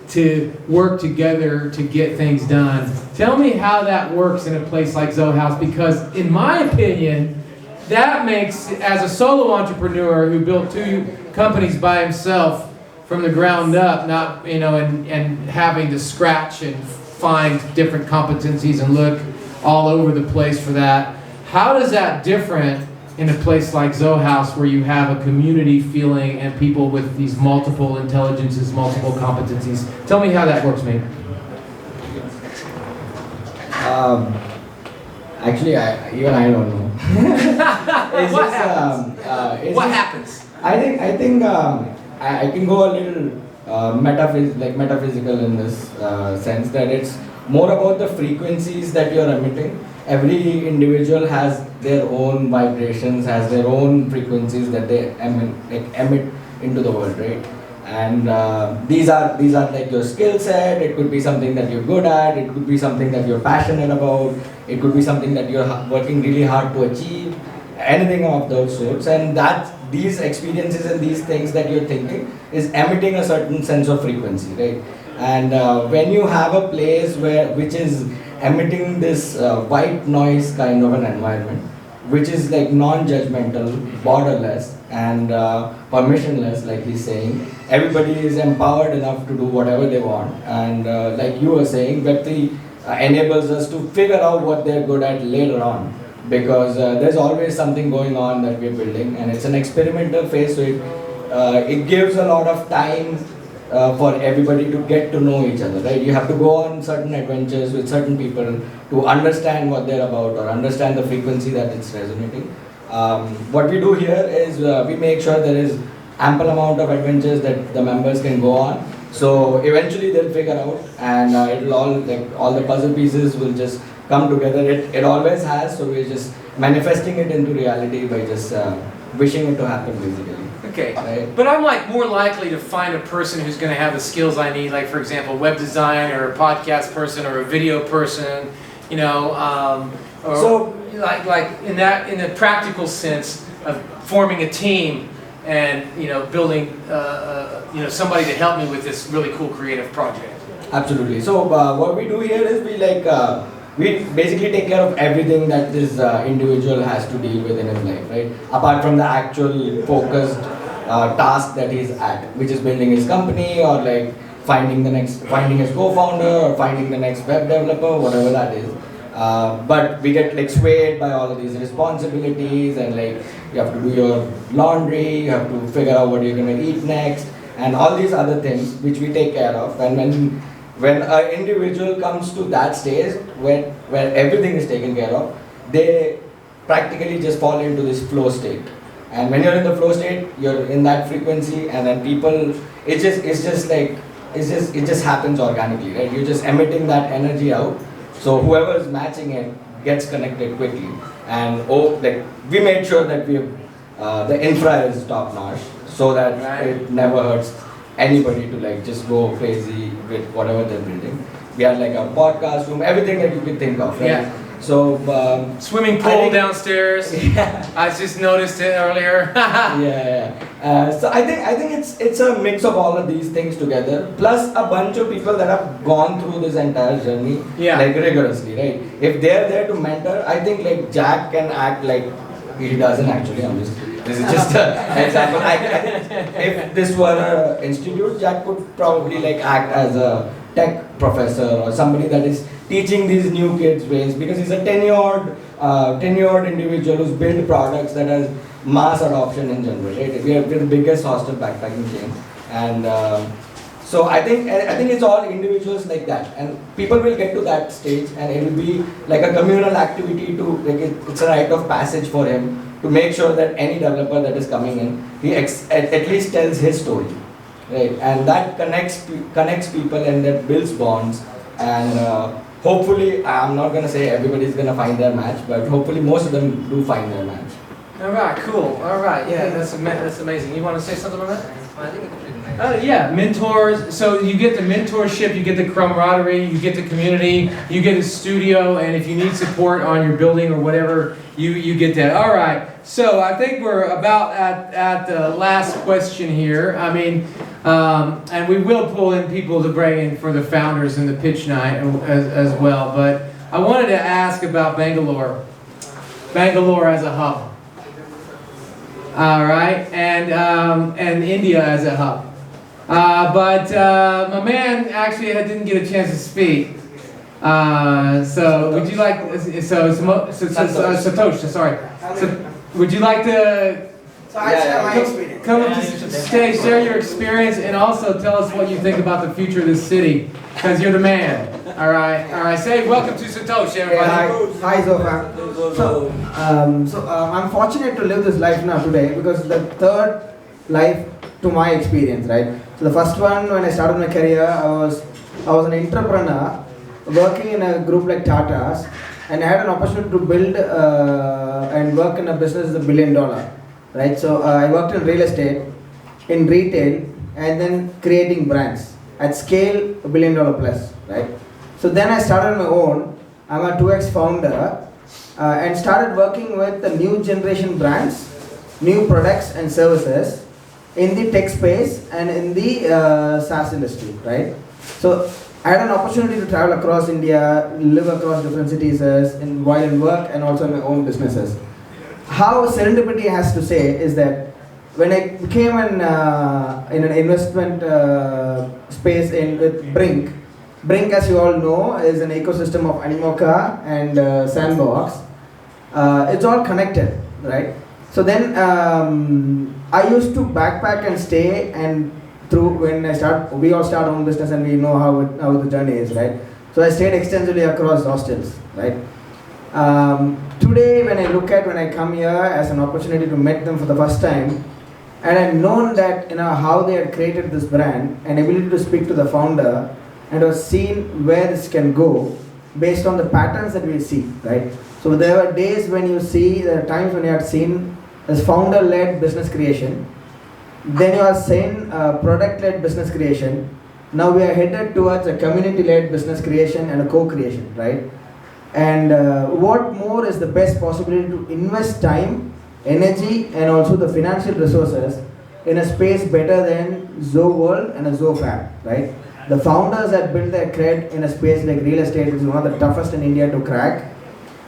to work together to get things done. Tell me how that works in a place like Zoe House, because in my opinion, that makes, as a solo entrepreneur who built 2 companies by himself from the ground up, not and having to scratch and find different competencies and look all over the place for that. How does that different in a place like Zoe House, where you have a community feeling and people with these multiple intelligences, multiple competencies? Tell me how that works, mate. Actually, even I don't know. What happens? What happens? I think I can go a little metaphysical in this sense, that it's more about the frequencies that you're emitting. Every individual has their own vibrations, has their own frequencies that they emit into the world, right? And these are like your skill set. It could be something that you're good at. It could be something that you're passionate about. It could be something that you're working really hard to achieve. Anything of those sorts, and that these experiences and these things that you're thinking is emitting a certain sense of frequency, right? And when you have a place which is emitting this white noise kind of an environment, which is like non-judgmental, borderless, and permissionless, like he's saying, everybody is empowered enough to do whatever they want, and like you were saying, Web3 enables us to figure out what they're good at later on, because there's always something going on that we're building, and it's an experimental phase, so it gives a lot of time for everybody to get to know each other, right? You have to go on certain adventures with certain people to understand what they're about or understand the frequency that it's resonating. What we do here is we make sure there is ample amount of adventures that the members can go on, So eventually they'll figure out, and it'll all the puzzle pieces will just come together. It always has. So we're just manifesting it into reality by just wishing it to happen, basically. Okay, Right. but I'm like more likely to find a person who's going to have the skills I need, like for example, web design or a podcast person or a video person, you know, or So- like in the practical sense of forming a team and you know building you know somebody to help me with this really cool creative project. Absolutely. So what we do here is we basically take care of everything that this individual has to deal with in his life, right? Apart from the actual focused task that he's at, which is building his company or like finding his co-founder or finding the next web developer, whatever that is. But we get like swayed by all of these responsibilities, and like you have to do your laundry, you have to figure out what you're gonna eat next, and all these other things which we take care of. And when an individual comes to that stage where everything is taken care of, they practically just fall into this flow state. And when you're in the flow state, you're in that frequency, and then people, it just happens organically, right? You're just emitting that energy out. So whoever is matching it gets connected quickly. And we made sure that the infra is top notch, so that it never hurts anybody to like just go crazy with whatever they're building. We had like a podcast room, everything that you could think of, right? Yeah. So Swimming pool downstairs. Yeah. I just noticed it earlier. So I think it's a mix of all of these things together, plus a bunch of people that have gone through this entire journey, like rigorously, right? If they're there to mentor, I think like Jack can act like he doesn't actually. This is just an example. I think if this were an institute, Jack could probably like act as a tech professor or somebody that is teaching these new kids ways, because he's a tenured individual who's built products that has mass adoption in general, right? We're the biggest hostel backpacking chain, and so I think it's all individuals like that, and people will get to that stage, and it will be like a communal activity to it's a rite of passage for him to make sure that any developer that is coming in, he at least tells his story, right? And that connects people, and that builds bonds, and hopefully, I'm not gonna say everybody's gonna find their match, but hopefully most of them do find their match. All right, cool. All right, yeah, that's amazing. You want to say something on that? Yeah, mentors. So you get the mentorship, you get the camaraderie, you get the community, you get a studio, and if you need support on your building or whatever, you get that. All right. So I think we're about at the last question here. I mean, and we will pull in people to bring in for the founders and the pitch night as well. But I wanted to ask about Bangalore as a hub. All right, and India as a hub. But my man actually didn't get a chance to speak. So would you like? Satosh, sorry. So would you like to? So I share my experience. Come up to stage, share your experience, and also tell us what you think about the future of this city, because you're the man. All right. Say welcome to Satosh, everybody. Hi, Zofa. So I'm fortunate to live this life now today, because the third life to my experience, right? So the first one, when I started my career, I was an entrepreneur working in a group like Tata's, and I had an opportunity to build and work in a business that's $1 billion, right? So I worked in real estate, in retail, and then creating brands at scale, $1 billion plus, right? So then I started my own. I'm a 2X founder, and started working with the new generation brands, new products and services in the tech space and in the SaaS industry, right? So I had an opportunity to travel across India, live across different cities while in work and also in my own businesses. How serendipity has to say is that when I became in an investment space with Brink, as you all know, is an ecosystem of Animoca and Sandbox. It's all connected, right? So then I used to backpack and stay, and we all start our own business and we know how the journey is, right? So I stayed extensively across hostels, right? Today when I come here as an opportunity to meet them for the first time, and I'd known that how they had created this brand and ability to speak to the founder, and was seen where this can go based on the patterns that we see, right? So there were days when there are times when you had seen as founder-led business creation, then you are saying product-led business creation. Now we are headed towards a community-led business creation and a co-creation, right? And what more is the best possibility to invest time, energy, and also the financial resources in a space better than Zo World and a Zo Fab, right? The founders that built their cred in a space like real estate, which is one of the toughest in India to crack,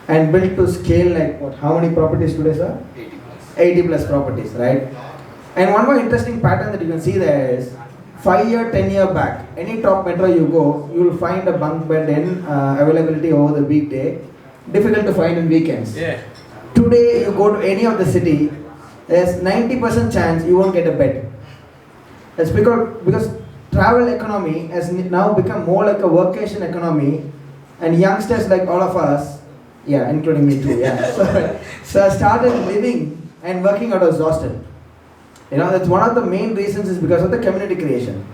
and built to scale like how many properties today, sir? 80 plus properties, right? And one more interesting pattern that you can see there is 5 year, 10 year back, any top metro you go, you will find a bunk bed in availability over the weekday, difficult to find in weekends. Yeah. Today you go to any of the city, there's 90% chance you won't get a bed. That's because travel economy has now become more like a workation economy, and youngsters like all of us, yeah, including me too, yeah. So I started living and working out of hostel. That's one of the main reasons is because of the community creation.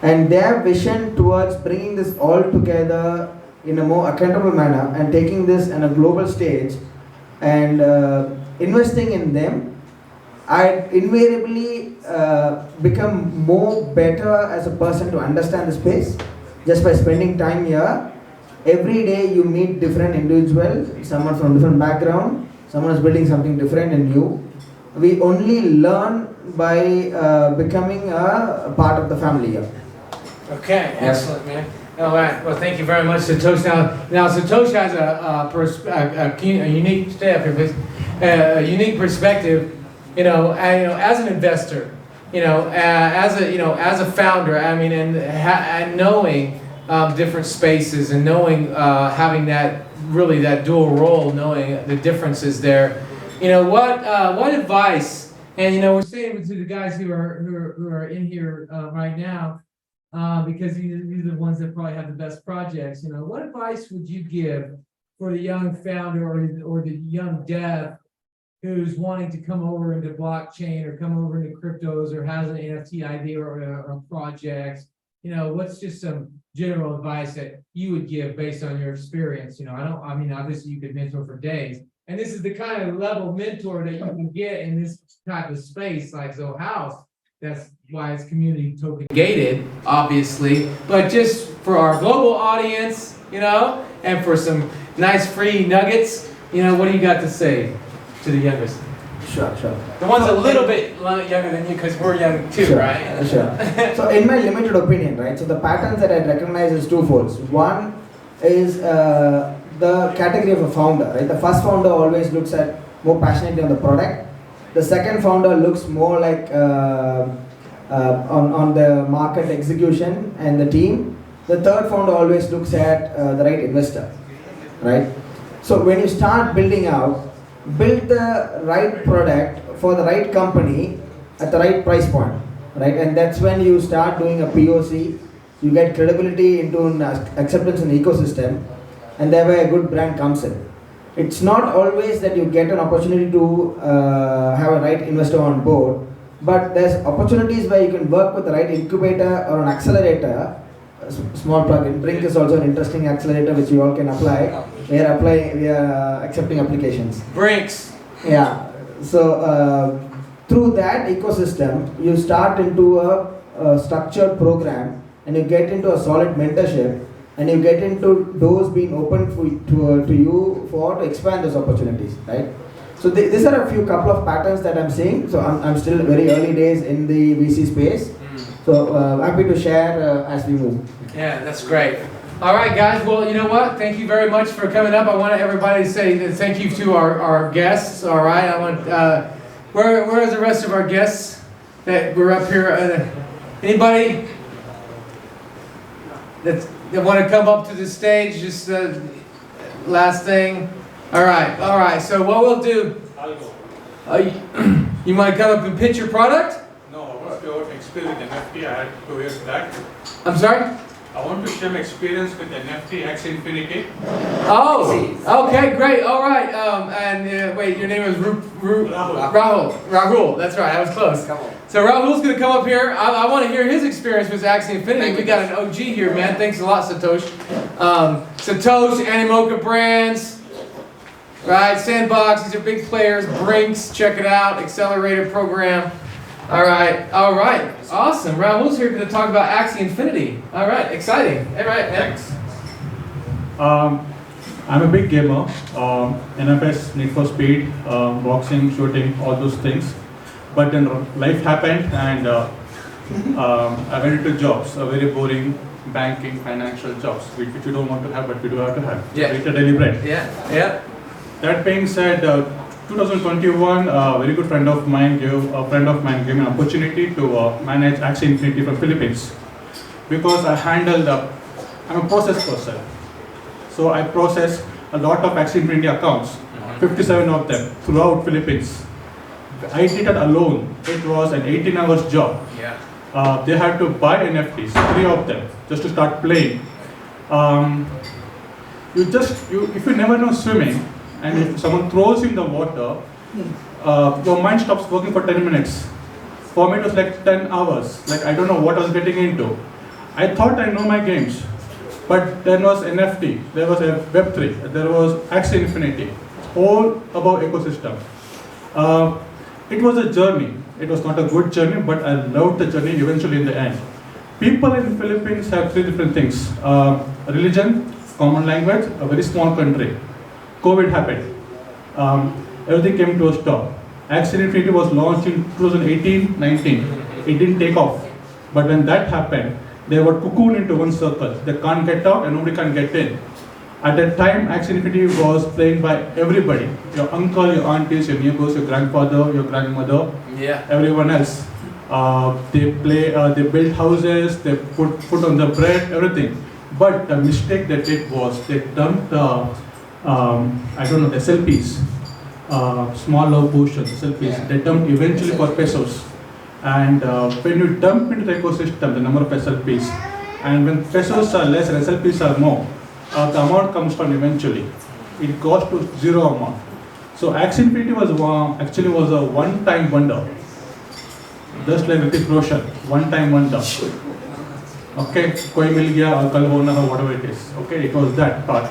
And their vision towards bringing this all together in a more accountable manner and taking this on a global stage and investing in them, I invariably become more better as a person to understand the space just by spending time here. Every day you meet different individuals, someone from different background, someone is building something different and new. We only learn by becoming a part of the family here. Okay, excellent, man. All right. Well, thank you very much, Satoshi. Now Satoshi has a unique a unique perspective. As an investor, as a founder. I mean, and knowing different spaces and knowing having that dual role, knowing the differences there. What advice? And we're saying to the guys who are in here right now, because these are the ones that probably have the best projects. What advice would you give for the young founder or the young dev who's wanting to come over into blockchain or come over into cryptos or has an NFT idea or a project? What's just some general advice that you would give based on your experience? Obviously you could mentor for days. And this is the kind of level mentor that you can get in this type of space like Zo House. That's why it's community token gated, obviously. But just for our global audience, and for some nice free nuggets, what do you got to say to the youngest? Sure. The one's a little bit younger than you because we're young too, right? Sure. So in my limited opinion, right, so the patterns that I recognize is twofold. One is the category of a founder, right? The first founder always looks at more passionately on the product. The second founder looks more like on the market execution and the team. The third founder always looks at the right investor, right? So when you start building out, build the right product for the right company at the right price point, right? And that's when you start doing a POC, you get credibility into acceptance in the ecosystem, and thereby a good brand comes in. It's not always that you get an opportunity to have a right investor on board, but there's opportunities where you can work with the right incubator or an accelerator. Small plugin. Brink is also an interesting accelerator which you all can apply. We are accepting applications. Brinks. Yeah. So through that ecosystem, you start into a structured program, and you get into a solid mentorship, and you get into doors being opened to you to expand those opportunities, right? So these are a couple of patterns that I'm seeing. So I'm still very early days in the VC space. So happy to share as we move. Yeah, that's great. All right, guys. Well, you know what? Thank you very much for coming up. I want everybody to say thank you to our guests. All right. I want. Where are the rest of our guests that were up here? Anybody that want to come up to the stage? Just last thing. All right. So what we'll do? I'll go. You might come up and pitch your product. No, what's your experience in NFT? I had 2 years back. I'm sorry. I want to share my experience with NFT Axie Infinity. Oh, okay, great. All right. Wait, your name is Rahul. That's right. I was close. Come on. So Rahul's gonna come up here. I want to hear his experience with Axie Infinity. We got an OG here, man. Thanks a lot, Satosh. Satosh, Animoca Brands, right? Sandbox. These are big players. Brinks, check it out. Accelerator program. All right. Awesome. Rahul's here to talk about Axie Infinity. All right, exciting. All right, thanks. I'm a big gamer. NFS, Need for Speed, boxing, shooting, all those things. But then life happened and I went into jobs, very boring banking, financial jobs, which you don't want to have, but we do have to have. Yeah. It's a daily bread. Yeah. That being said, 2021, a very good friend of mine gave me an opportunity to manage Axie Infinity from Philippines, because I'm a process person. So I process a lot of Axie Infinity accounts, 57 of them throughout Philippines. I did it alone. It was an 18 hours job. Yeah. They had to buy NFTs, 3 of them, just to start playing. If you never know swimming, and if someone throws you in the water, your mind stops working for 10 minutes. For me, it was like 10 hours. Like, I don't know what I was getting into. I thought I know my games, but there was NFT, there was a Web3, there was Axie Infinity, all about ecosystem. It was a journey. It was not a good journey, but I loved the journey eventually in the end. People in the Philippines have 3 different things. Religion, common language, a very small country. COVID happened. Everything came to a stop. Axie Infinity was launched in 2018-19. It didn't take off. But when that happened, they were cocooned into one circle. They can't get out and nobody can get in. At that time, Axie Infinity was played by everybody. Your uncle, your aunties, your neighbors, your grandfather, your grandmother, everyone else. They built houses, they put food on the bread, everything. But the mistake they did was they dumped SLPs, small low potions, SLPs. They dumped eventually for pesos. And when you dump into the ecosystem, the number of SLPs, and when pesos are less and SLPs are more, the amount comes down eventually. It goes to 0 amount. So Axie Infinity was a one-time wonder. Just like Hrithik Roshan, one-time wonder. Okay, koi mil gaya or kal ho na ho, whatever it is. Okay, it was that part.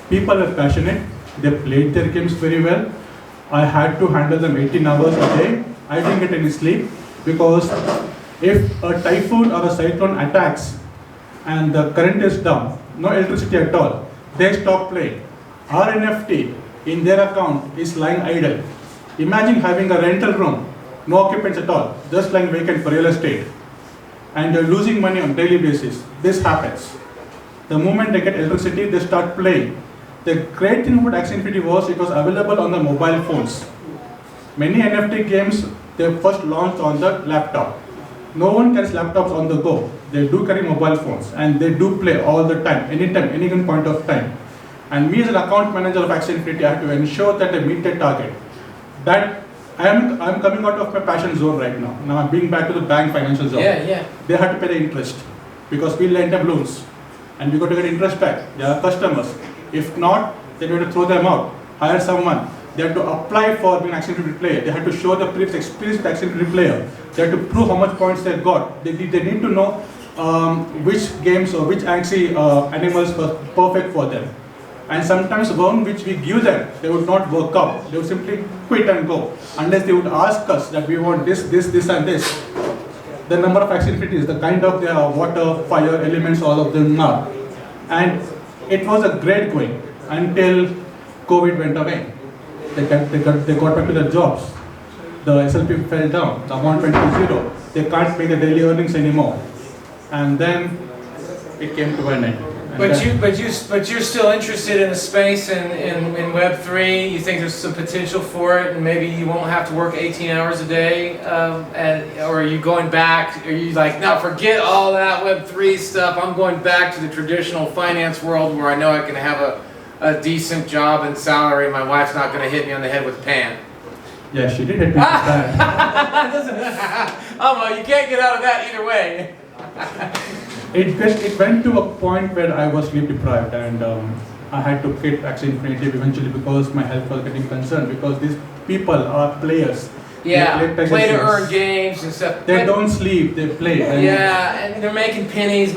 People were passionate. They played their games very well. I had to handle them 18 hours a day. I didn't get any sleep because if a typhoon or a cyclone attacks and the current is down, no electricity at all, they stop playing. Our NFT in their account is lying idle. Imagine having a rental room, no occupants at all, just lying vacant for real estate. And you're losing money on a daily basis. This happens. The moment they get electricity, they start playing. The great thing about Axie Infinity was it was available on the mobile phones. Many NFT games, they first launched on the laptop. No one carries laptops on the go. They do carry mobile phones and they do play all the time, anytime, any given point of time. And me as an account manager of Axie Infinity, I have to ensure that I meet that target. That I'm coming out of my passion zone right now. Now I'm being back to the bank financial zone. Yeah. They have to pay the interest because we lend them loans and we got to get interest back. They are customers. If not, then we have to throw them out, hire someone. They have to apply for being an Axie Infinity player. They have to show the previous experience with Axie Infinity player. They have to prove how much points they got. They need to know which games or which Axie animals were perfect for them. And sometimes one which we give them, they would not work out. They would simply quit and go. Unless they would ask us that we want this and this. The number of Axie Infinities, the kind of their water, fire, elements, all of them are. And it was a great going until COVID went away. They got back to their jobs. The SLP fell down, the amount went to 0. They can't make the daily earnings anymore. And then it came to an end. But you're still interested in the space in Web3. You think there's some potential for it, and maybe you won't have to work 18 hours a day. Or are you going back? Are you like, no, forget all that Web3 stuff. I'm going back to the traditional finance world where I know I can have a decent job and salary. My wife's not going to hit me on the head with a pan. Yeah, she did hit me with a pan. Oh well, you can't get out of that either way. It went to a point where I was sleep deprived, and I had to quit Axie Infinity eventually because my health was getting concerned, because these people are players. Yeah, They play to Pegasus. earn games and stuff. They But- don't sleep, they play. And Yeah, and they're making pennies.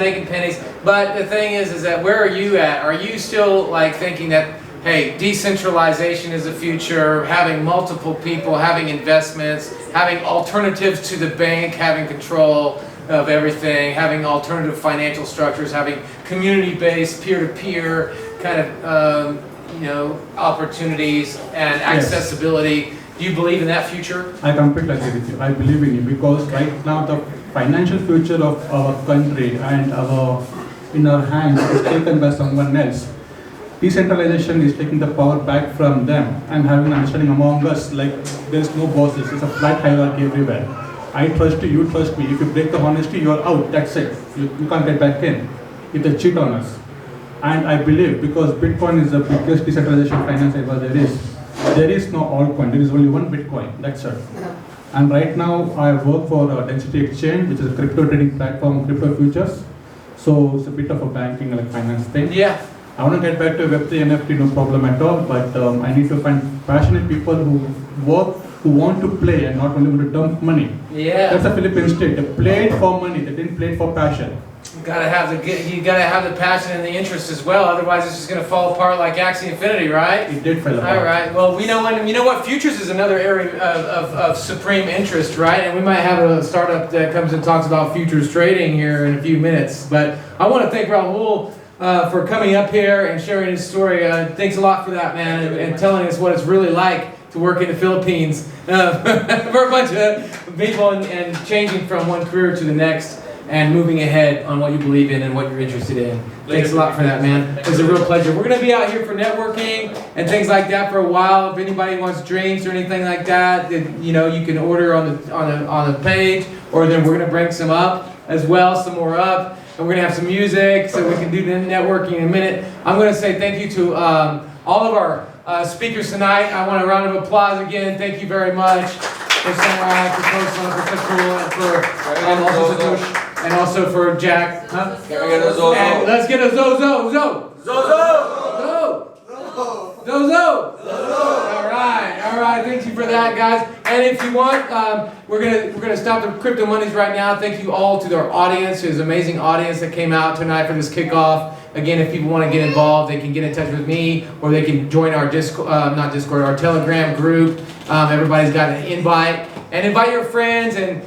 But the thing is that where are you at? Are you still like thinking that, hey, decentralization is the future, having multiple people, having investments, having alternatives to the bank, having control of everything, having alternative financial structures, having community-based, peer-to-peer kind of, opportunities and Yes. accessibility? Do you believe in that future? I completely agree with you. I believe in you because right now the financial future of our country and in our hands is taken by someone else. Decentralization is taking the power back from them and having an understanding among us, like there's no bosses, it's a flat hierarchy everywhere. I trust you, you trust me. If you break the honesty, you're out, that's it. You can't get back in if they cheat on us. And I believe because Bitcoin is the biggest decentralization finance ever there is no altcoin, there is only one Bitcoin, that's it. And right now I work for Density Exchange, which is a crypto trading platform, crypto futures. So it's a bit of a banking like finance thing. Yeah. I want to get back to Web3 NFT, no problem at all, but I need to find passionate people who work, who want to play and not only want to dump money. Yeah. That's the Philippine state. They played for money, they didn't play it for passion. You gotta have the passion and the interest as well. Otherwise, it's just gonna fall apart like Axie Infinity, right? It did fall apart. All right. Well, you know what? Futures is another area of supreme interest, right? And we might have a startup that comes and talks about futures trading here in a few minutes. But I want to thank Rahul for coming up here and sharing his story. Thanks a lot for that, man, and telling us what it's really like to work in the Philippines for a bunch of people and changing from one career to the next. And moving ahead on what you believe in and what you're interested in. Thanks a lot for that, man. It was a real pleasure. We're going to be out here for networking and things like that for a while. If anybody wants drinks or anything like that, then, you can order on the page, or then we're going to bring some up as well, some more up, and we're going to have some music so we can do the networking in a minute. I'm going to say thank you to all of our speakers tonight. I want a round of applause again. Thank you very much for Samurai, for Kosan, for Fatul, and also for Jack. Huh? Can we get a Zozo? And let's get a Zozo. Zozo. All right. Thank you for that, guys. And if you want, we're gonna stop the Crypto Mondays right now. Thank you all to our audience, his amazing audience that came out tonight for this kickoff. Again, if people want to get involved, they can get in touch with me, or they can join our our Telegram group. Everybody's got an invite. And invite your friends and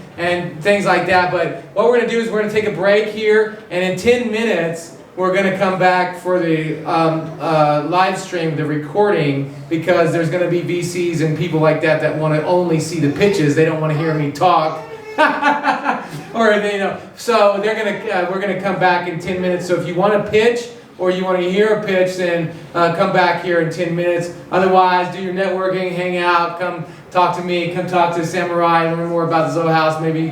things like that. But what we're going to do is we're going to take a break here. And in 10 minutes, we're going to come back for the live stream, the recording, because there's going to be VCs and people like that want to only see the pitches. They don't want to hear me talk. So we're going to come back in 10 minutes. So if you want to pitch, or you want to hear a pitch, then come back here in 10 minutes. Otherwise, do your networking, hang out, come talk to me, come talk to Samurai, learn more about the Zoho House. Maybe you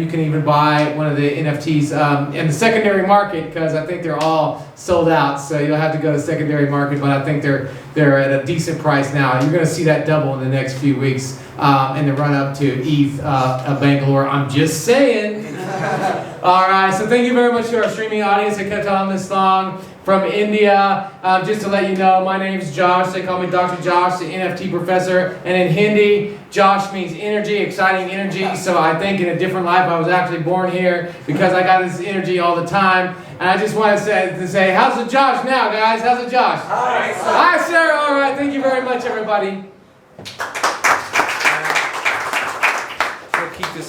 can even buy one of the NFTs in the secondary market, because I think they're all sold out. So you'll have to go to secondary market, but I think they're at a decent price now. You're going to see that double in the next few weeks in the run up to ETH of Bangalore. I'm just saying. All right, so thank you very much to our streaming audience that kept on this long from India. Just to let you know, my name is Josh. They call me Dr. Josh, the NFT Professor. And in Hindi, Josh means energy, exciting energy. So I think in a different life I was actually born here because I got this energy all the time. And I just want to say, how's the Josh now, guys? How's the Josh? Hi, sir. Hi, sir. All right, thank you very much, everybody. We'll keep this on.